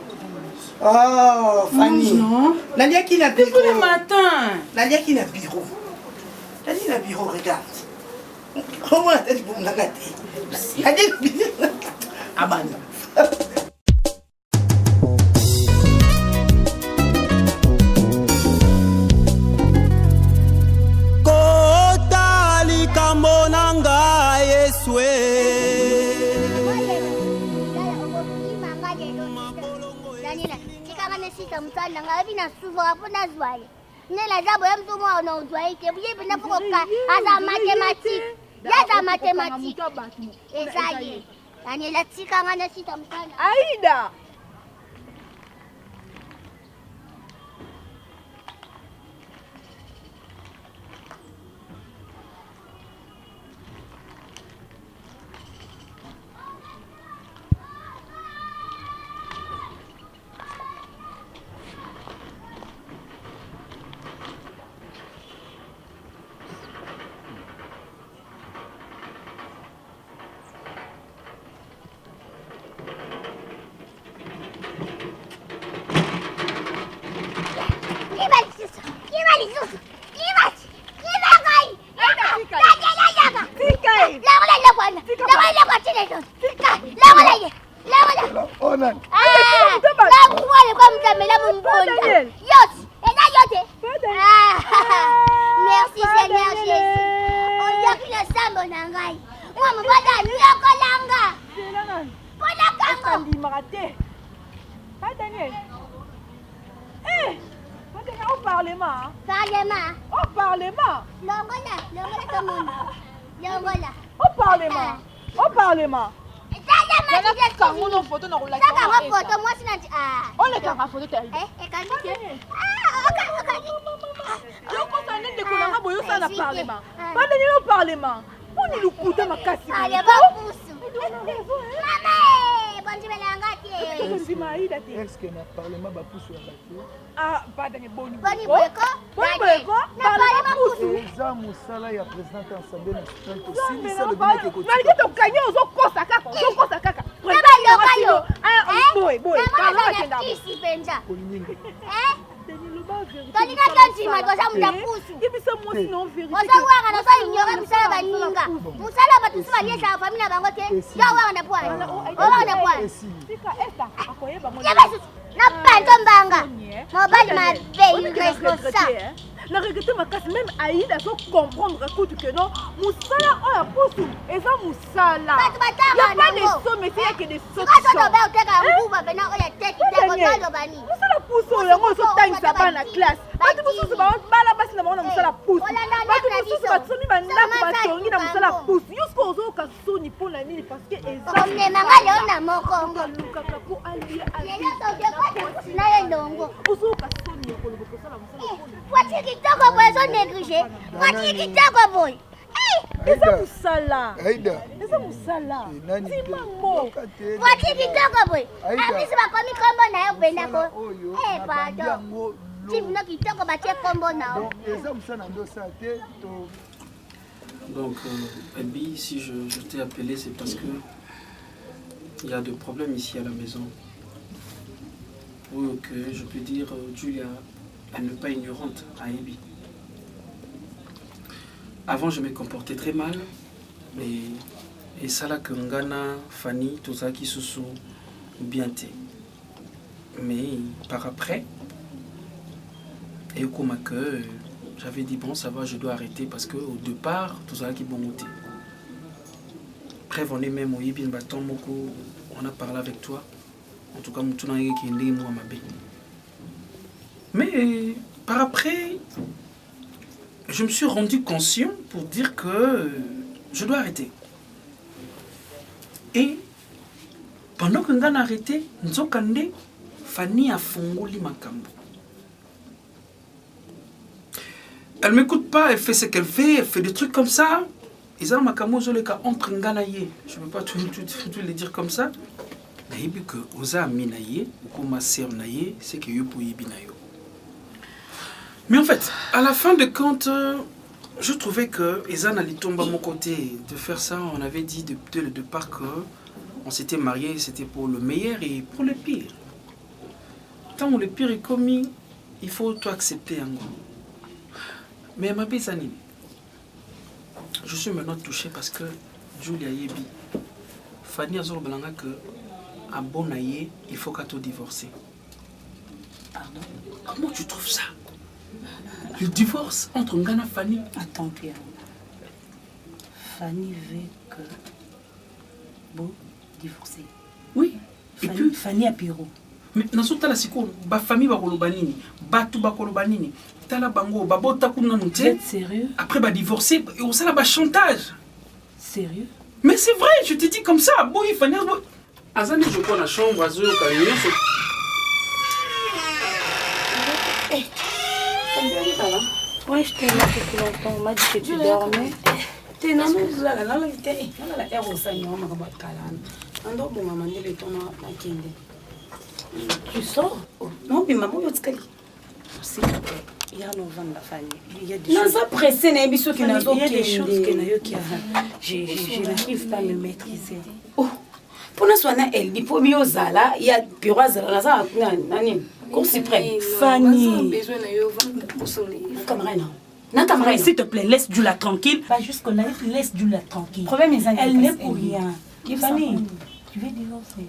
Oh, Fanny. Non. Nadia qui n'a bureau. Depuis le matin. Nadia qui n'a bureau. Nadia n'a bureau, regarde. Comment est-ce que vous me regardez? Nadia n'a bureau. Abandon. Mtana ngapi na suva hapo na zwali. Nela jabo ya mtu mwa na uzwai ke buje bina poko ka asa mathématique. Ya za mathématique. Esaye. Yani la tika ngana sita mtana. Aida. Yes, Parlement. Parlement. Au Parlement. Au Parlement. Au Parlement. Parlement. Photo na roulette. Photo moi c'est on le kanga photo telle. Parlement. Pas Parlement. On est le coup de ma casse. Est-ce que le Parlement va pousser ah, pas de bon niveau. Boni boyko. Na Parlement. Eza musala ya président de l'Assemblée nationale aussi ça le bien que côté. Mais to kanya ozo kosa kaka. Boy. Tolina tontima koza mutapusu. Ibisa mwasi non vérité. Koza wanga na so ignora musala baninga. Musala batusu baliesa la famille na bango te. Ya wanga na bwana. Wanga na bwana. Sika esta akoyeba mo. Na panto mbanga. Mobile ma pays responsable. La regretter ma casse même Aïda faut comprendre que non musala on a poussé et ça musala il y a pas de somme mais il y a que des sauts musala pousse on so time ça pas na classe batu pousse ba bala basi na mona musala pousse batu pousse ba tsomi ba ndako ba tongi na musala pousse jusqu'au zo ka soni pour la nini parce que on ne manga leo na moko luka ka ko ali yeye to de ko na ye ndongo uzo ka soni ko lo ko sala musala voici kitoko boy so négligé voici kitoko boy eza musala Aïda eza musala tima mo voici kitoko boy amisi bakomi kombo na yo benda ko pardon timno kitoko batie kombo na yo eza musala ndo sa te to. Donc, Elbi, si je t'ai appelé, c'est parce que il y a des problèmes ici à la maison. Ou que je peux dire, Julia, elle n'est pas ignorante à Elbi. Avant, je me comportais très mal. Et ça là que Ngana, Fanny, tout ça qui se sont bien té. Mais par après, et au coma que j'avais dit bon ça va je dois arrêter parce que au départ tout ça qui bon monter. Bref on est même au Yibin Baton Moko, on a parlé avec toi. En tout cas mon tournant qui est né moi ma belle. Mais par après je me suis rendu conscient pour dire que je dois arrêter. Et pendant que Ngana a arrêté, Nzokande Fanny a fongoli makambo. Elle ne m'écoute pas, elle fait ce qu'elle fait des trucs comme ça. Ils ont makambo zoleka entre Nganaye. Je ne peux pas tout les dire comme ça. Mais il que oza minaye ou comme ma sœur naye, c'est que yo pour yibinayo. Mais en fait, à la fin de compte, je trouvais que Ezan allait tomber à mon côté. De faire ça, on avait dit dès le départ que on s'était mariés, c'était pour le meilleur et pour le pire. Tant que le pire est commis, il faut tout accepter en gros. Mais ma Bézanine, je suis maintenant touché parce que Julia Yebi, Fanny Azor Balanga que à Bonaye, il faut qu'à te divorcer. Pardon? Comment tu trouves ça? Le divorce entre Ngana et Fanny? Attends, Pierre. Fanny veut que bon divorcer. Oui. Et puis Fanny a Pierrot. Mais dans ce cas-là, c'est quoi? Ma famille va kolobanini, batu ba kolobanini. Tala bango, babota kuna nute. Vous êtes sérieux? Après va divorcer et on s'en a chantage. Sérieux? Mais c'est vrai, je te dis comme ça. Bon, il fallait. Azani, je prends la chambre, Azo, Kalio. Ouais, je t'ai là depuis longtemps. On m'a dit que tu dormais. T'es non, là, la air au Seigneur, on m'a dit que tu bon, maman, il est tombé à Kende. Tu sors? Non, mais maman, il y a s'il te plaît, il y a la famille. Il y a des choses. Il y a des choses que je n'arrive pas à me maîtriser. Oh, pour nous soigner, elle dit pour mieux Zala, il y a Piro Zala, ça a Cour suprême. Fanny. S'il te plaît, laisse Julia tranquille. Pas jusque-là, laisse Julia tranquille. Problème est elle n'est pour rien. Fanny, tu veux divorcer?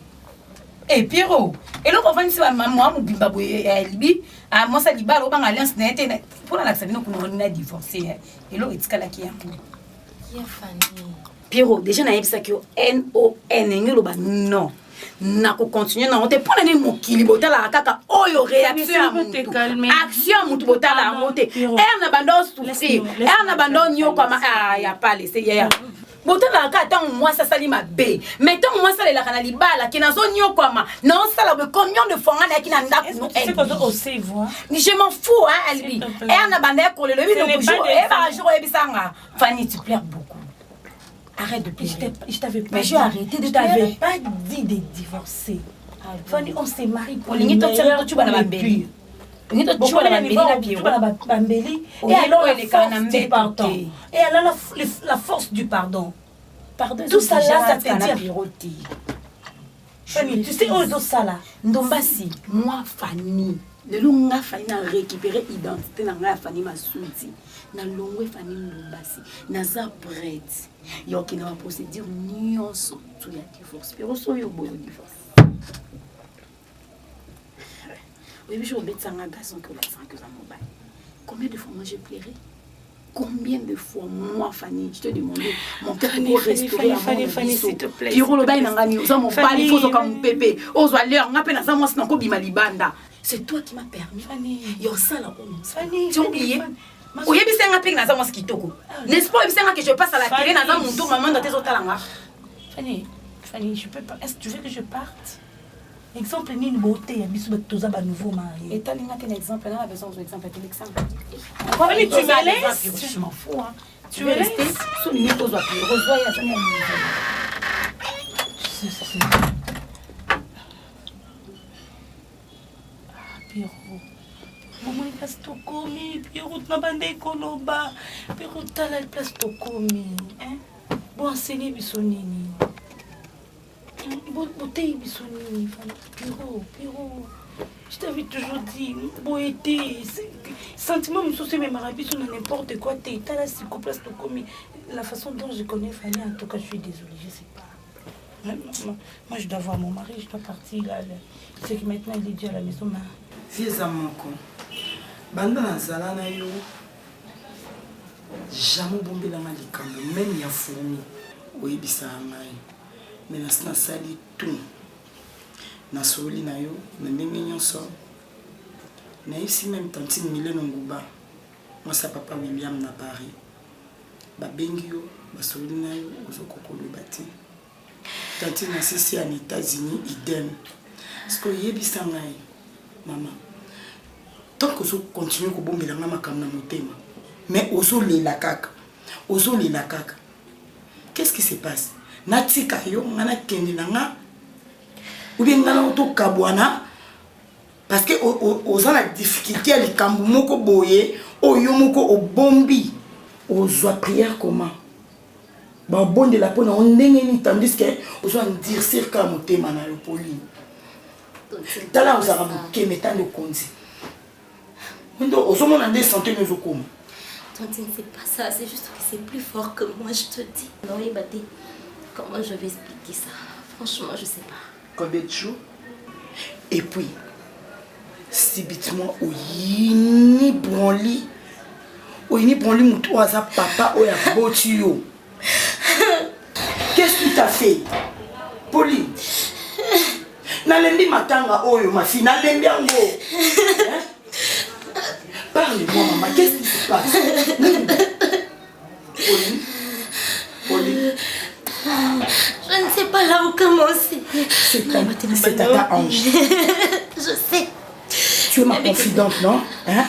Eh Pierrot, et là on va dire maman mon bimba Elbi, à moi ça liba au bang alliance net pour la savino qu'on a divorcé. Et là il skala qui a pour. Qui a Fanny? Pierrot, déjà na yebisa que NON ngelo ba non. nakocontinue nango te mpo nani mokili botalaka kaka oyo réaction action mutu botala yango te ere na bando souffrir ere na bando nyokama ya pas laisser ya botalaka kaka ntango mwasi asali mabe mais ntango mwasi alelaka na libala ke nazonyokwama naosala boye combien de fois nga nayaki na ndako je m'en fous alibi ere na bando yakolelo ebinojour jour oyebisanga Fanny tu pleures beaucoup. Arrête de pleurer. Je t'avais pas dit. Je t'avais pas dit de divorcer. Fanny, on s'est mariés pour les meilleurs depuis. Et alors la force du pardon. Tout ça là, ça te dit. Fanny, tu sais où ça là? Ndombasi, moi Fanny. Le long a Fanny a récupéré l'identité na Fanny Masuti. Na longwe Fanny Ndombasi. Naza prête. Yoki na procédure nyonso tout ya divorce. Pero so yo boyo divorce. Oui, je vais ça un garçon que la sang que ça mobile. Combien de fois moi j'ai pleuré? Combien de fois moi Fanny, je te demandais mon cœur pour respirer Fanny s'il te plaît. Piro lo bay nangani, ça mon bali faut so comme pépé. Ozo leur ngape na ça moi sinon ko bima libanda. C'est toi qui m'as permis Fanny. Yo ça là Fanny, tu as oublié? Oui, mais c'est un peu dans ce qui toque. N'est-ce pas que je passe à la télé dans mon tour maman dans tes autres langues. Fanny, je peux pas. Est-ce que tu veux que je parte? Exemple ni une beauté, bisou tous à nouveau marié. Et t'as un exemple, là, besoin d'un exemple, Fanny, tu me laisses? Je m'en fous. Tu veux rester? Sous le nez, tous à plus. Rejoins à Fanny. Pierrot. Maman, il place tout commis. Pierrot, ma bande koloba. Pierrot, t'as la place tout commis. Bon, enseigner bisonini. Beauté bisonini. Pierrot. Je t'avais toujours dit, beauté. Sentiment, me soucie, mais marabis, on a n'importe quoi. T'as la psychoplace tout commis. La façon dont je connais Fanny, en tout cas, je suis désolée, je sais pas. Moi, je dois voir mon mari, je dois partir là. C'est que maintenant, il est déjà à la maison. Fils à mon con. Banda nazala na yo jamais bombé la malikambo même ya fourmi oyebisa ngai mais na sali tout na soli na yo na ndenge nyonso na ici même tantine Milène Nguba moi sa papa William na Paris ba bengi yo ba soli na yo ozokokolo bati tantine na sisi en États-Unis idem parce que oyebisa ngai maman. Tant que vous continuez à bomber la maman mais qu'est-ce qui se passe? Natika yo ngana kendi nanga ou bien ngana auto kabwana parce que aux la difficulté à likambu moko boye oyo moko obombi ozwa prière comment ba bonde la pona ondenge ni tandis que ozwa ndircir ka motema na yo poli tala ozara buke metano konzi. Tontine, c'est pas ça, c'est juste que c'est plus fort que moi, je te dis. Non, Ebate, comment je vais expliquer ça? Franchement, je sais pas. Combien de jours? Et puis, subitement, oyini branli, moutou aza papa, oya botio. Qu'est-ce que tu as fait? Pauline, nalembi matanga oyo, ma fille, nalembi ango. Parlez-moi, maman, qu'est-ce qui se passe? Pauline. Je ne sais pas là où commencer. C'est Tata Ange. Je sais. Tu es ma confidente, non? Hein?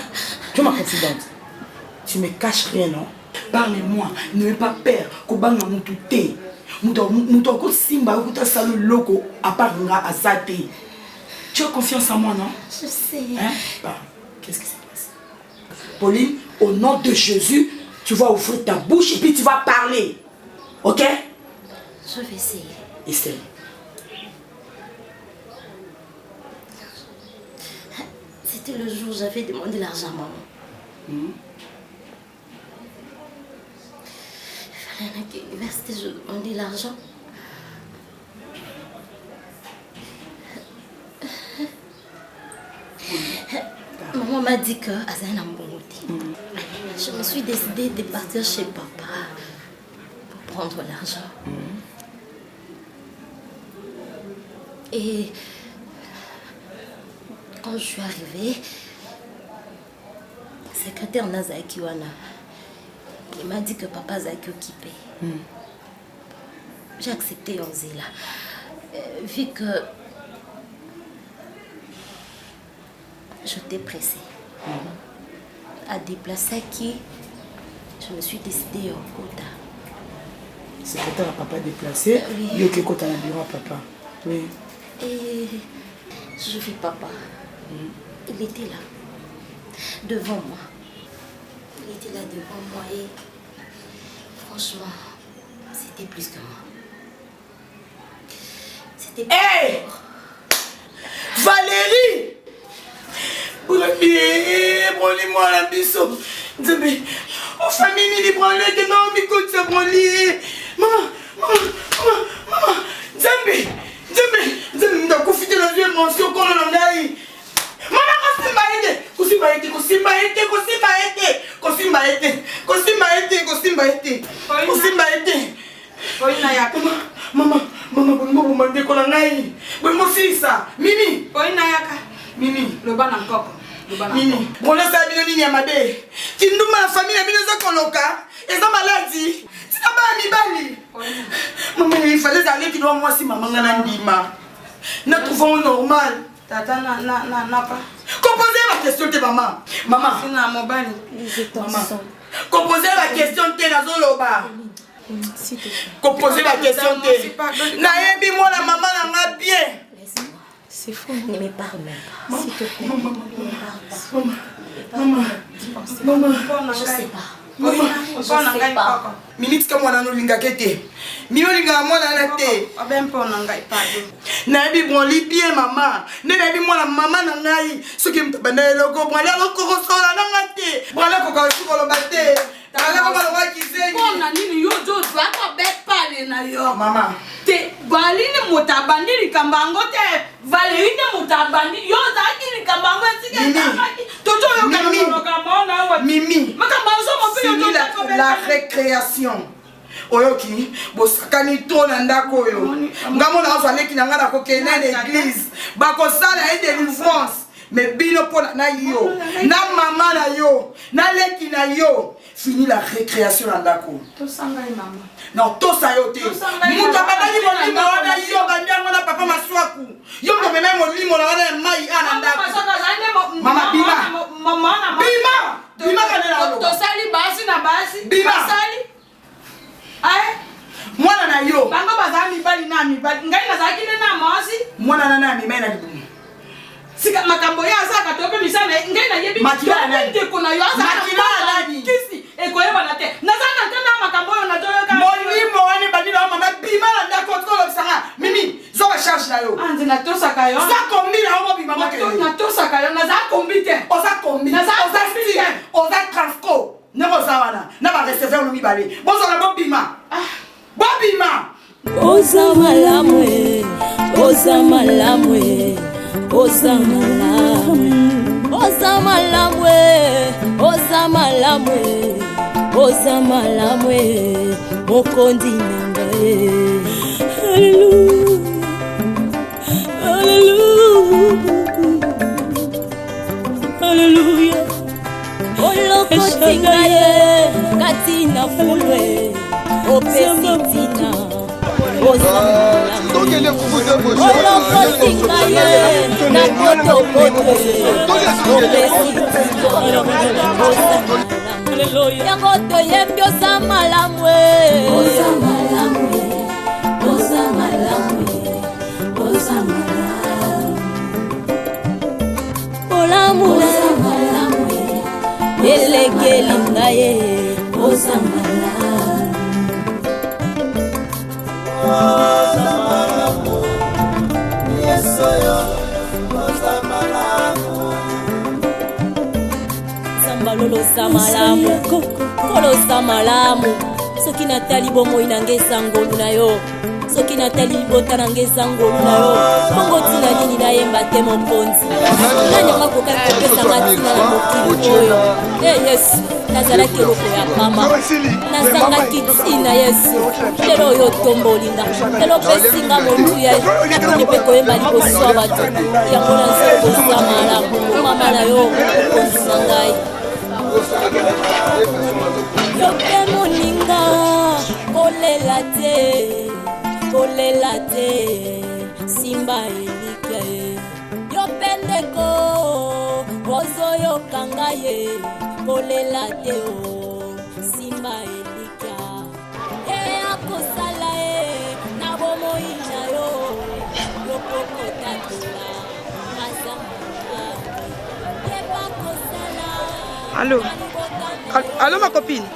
Tu es ma confidente. Tu me caches rien, non? Parlez-moi, n'ayez pas peur. Kobanga mutute. Mutoko simba ukuta salo loko à part nga asate. Tu as confiance en moi, non? Je sais. Hein? Bah, qu'est-ce qui se passe? Pauline, au nom de Jésus, tu vas ouvrir ta bouche et puis tu vas parler. Ok? Je vais essayer. Essaye. C'était le jour où j'avais demandé l'argent à maman. Il fallait aller à l'université, je demandais l'argent. Maman m'a dit que Azana Mbongote. Je me suis décidée de partir chez papa pour prendre l'argent. Et quand je suis arrivée, le secrétaire Nazaki Wana, il m'a dit que papa Zaki occupé. J'ai accepté Onzela. Vu que je t'ai pressée à déplacer qui, je me suis décidée au quota. Secrétaire à papa déplacé, il y a que quota dans le bureau à papa. Oui. Et je vis papa. Il était là, devant moi. Il était là devant moi et franchement, c'était plus que moi. C'était plus Hey Valérie! Moi la biso. Nzembe. Oh famille ni branle que non mi coûte se branler. Maman. Nzembe. Nda kufite na vie mention kono na ngai. Mama kosimba ete. Oina yaka. Mama bongo mande kola ngai. Bongo sisa. Mimi. Oina yaka. Mimi, le ban encore. Mimi, bon là ça bino nini ya mabe. Kinduma la famille na bino za koloka. Eza maladie. Tina ba mibali. Maman, il fallait aller qu'il doit moi si maman ngana ndima. Nous trouvons normal. Tata na pas. Composez la question de maman. Maman, c'est na mobile. Maman. Composez la question de na zoloba. Composez la question de. Na yebi moi la maman na nga bien. C'est faux. Ne me parle même pas. S'il te plaît. Maman. Je sais pas. Je sais pas. Minute comme on a nous lingakete. Mio linga mwana na te. Abem pa na ngai pardon. Na bi bon li bien maman. Ne na bi mwana maman na ngai. Soki mtabana eloko bwala loko kosola na ngate. Bwala ko ka sukolo bate. Tala ko ba kizengi. Kona nini yo jo twa ko be pale na yo. Maman. Te Valine mutabandi likambango te. Valine mutabandi yo zaki likambango sike. Toto yo kana kamona wa. Mimi. Makambazo mo pe yo la récréation. Oyoki, bosakani to na ndako oyo. Ngamo na azaleki na ngana ko kene l'église. Ba ko sala et délivrance. Mais bino pona na yo. Na mama na yo. Na leki na yo. Fini la récréation na ndako. To sanga maman. Non, to sayote. Muta badali mo limo wana yo bandango na papa maswaku. Yo ko meme mo limo na wana mai ana ndako. Mama bima. Mama na bima. Bima kana to sali basi na basi. Bima. Sali. Aye. Mwana na yo. Bango bazami bali na mi bali. Ngai na zaki na masi. Mwana na mi mai na libumu. Sika makambo ya saka tope misana ngai na yebi. Makila nani? Kuna yo saka. Makila nani? Kisi. Eko yeba na te. Na saka tena makambo yo na toyo ka. Molimo wani bandila mama bima na ndako tko sanga. Mimi zo wa charge na yo. Anze na to saka yo. Za kombi na homo bima make. Na to saka yo na za kombi te. O za kombi. Na za style. O za transco. Nebo zawana. Na ba recevoir no mibale. Bozo na bobima. Bobima. Oza malamwe. Oza malamwe. Oza malamwe. Oza malamwe. Oza malamwe. Oza malamwe. Mokondi nangae. Hallelujah. Hallelujah. Hallelujah. Olokotinga ye katina fulwe opesitina olokotinga ye na potopoto opesitina yango toyembi oza malamwe oza malamwe oza malamwe oza malamwe olamu elekeli ngaye ozamala yesoyo ozamala sambalolo samalamu kolo samalamu soki natali bomoi nange eza ngolu na yo, soki natali libota nange eza ngolu na yo, bongo ntina nini nayemba te mokonzi? Nani anga koka kopesanga ntina na mokili oyo? Yesu, nazalaki eloko ya mama, nazangaki ntina Yesu. Lelo oyo otombolinga, lelo opesinga motuya, nakoni mpe koyemba liboso ya bato, yango naza koza malamu mama na yo mokonzi na ngai. Yo mpe moninga kolela te, simba elika ye. Yo mpe ndeko ozoyokanga ye, kolela te o, simba elika. Akosala ye na bomoi na yo, yokokotatola mazanga. Allô ma copine.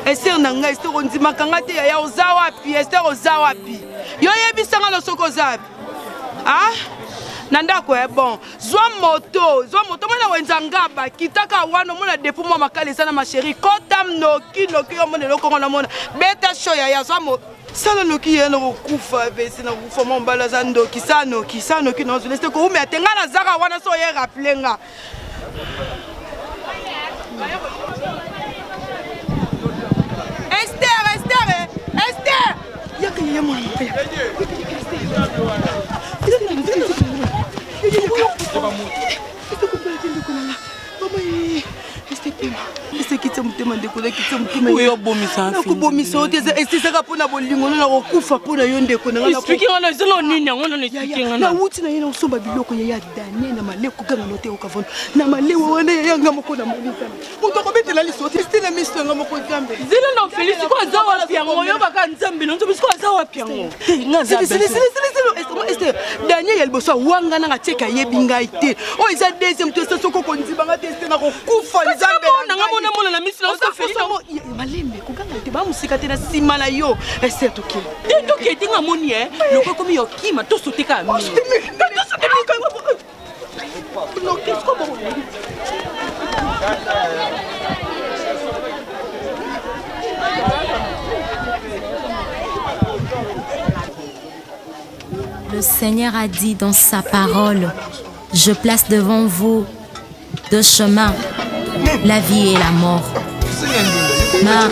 Esther nanga, Esther ondimaka nga te yaya oza wapi? Esther oza wapi? Yo yebisanga na soko oza wapi? Ah? Nandako bon. Zwa moto mwana wenzangaba kitaka wana mona depu mwa makali sana ma chérie. Kota noki mona loko na mona. Beta show yaya zwa moto. Sala noki yana kokufa besi na kufa mombala za ndoki sanoki na zuleste ko umi atenga na zaka wana so ye rappelenga. Esther! Yaka yaya mwana mpaya. nakubomisa ote esisaka mpona bolingo no nakokufa mpona yo ndeko nauti na ye na osomba biloko yaya danie na maleko kanga no te okavona na malewa wana yayanga moko na monisana moto akobetela liso te site na miso yanga moko nzambe zela na ofeli siko aza wapi yango oyobaka nzambe na nzambe siko aza wapi yango Esther danie ya liboso awanga nanga tieka ayebi ngai te oyo eza deuxième to esa soko kondibanga te ese nakokufa nzambe mona na miso na ofeli malembe kokanga te bamusika te na nsima na yo Esther toke te toke te nga moni loko komi yokima tosoteka Le Seigneur a dit dans sa parole, je place devant vous deux chemins, la vie et la mort. Mais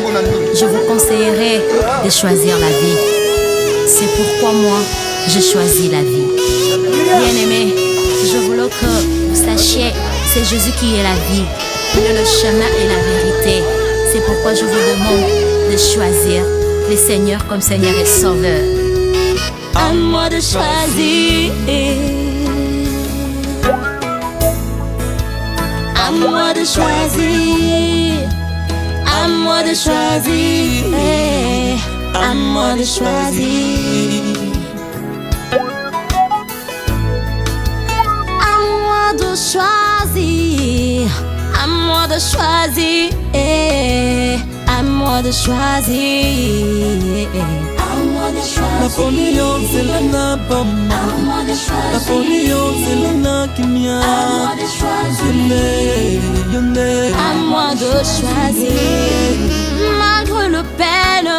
je vous conseillerais de choisir la vie. C'est pourquoi moi, je choisis la vie. Bien-aimés, je voulais que vous sachiez, c'est Jésus qui est la vie, le chemin et la vérité. C'est pourquoi je vous demande de choisir le Seigneur comme Seigneur et Sauveur. À moi de choisir. À moi de choisir. À moi de choisir. À moi de choisir. À moi de choisir. À moi de choisir. À moi de choisir. Napoleon zelana bama Napoleon zelana kimia Yonde À moi de choisir. Malgré le peine,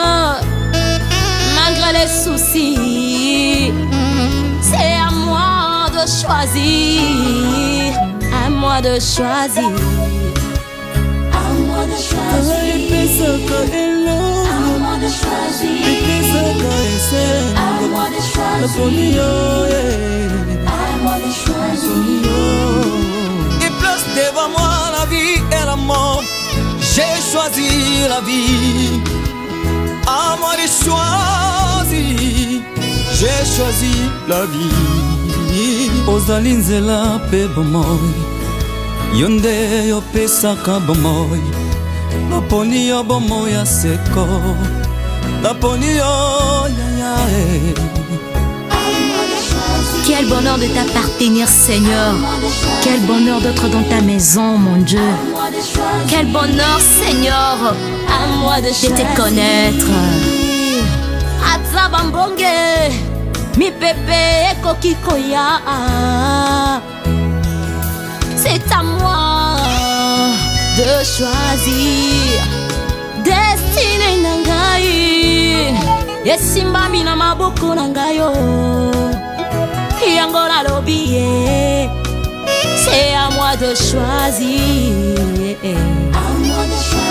malgré les soucis, c'est à moi de choisir. À moi de choisir. À moi de choisir. À moi de choisir. À moi de choisir. À moi de choisir. Il place devant moi la vie et la mort. J'ai choisi la vie. À moi de choisir. J'ai choisi la vie. Ozali nzela pe bomoi. Yonde yo pesaka bomoi. Naponi yo bomoi ya seko. Naponi yo ya. Quel bonheur de t'appartenir, Seigneur. Quel bonheur d'être dans ta maison, mon Dieu. Quel bonheur, Seigneur, à moi de te connaître. Atzabambonge, mi bébé kokikoya. C'est à moi de choisir. Destinée nangai. esimbami na maboko na ngayo yango nalobi c'est à moi de choisir. À moi de choisir.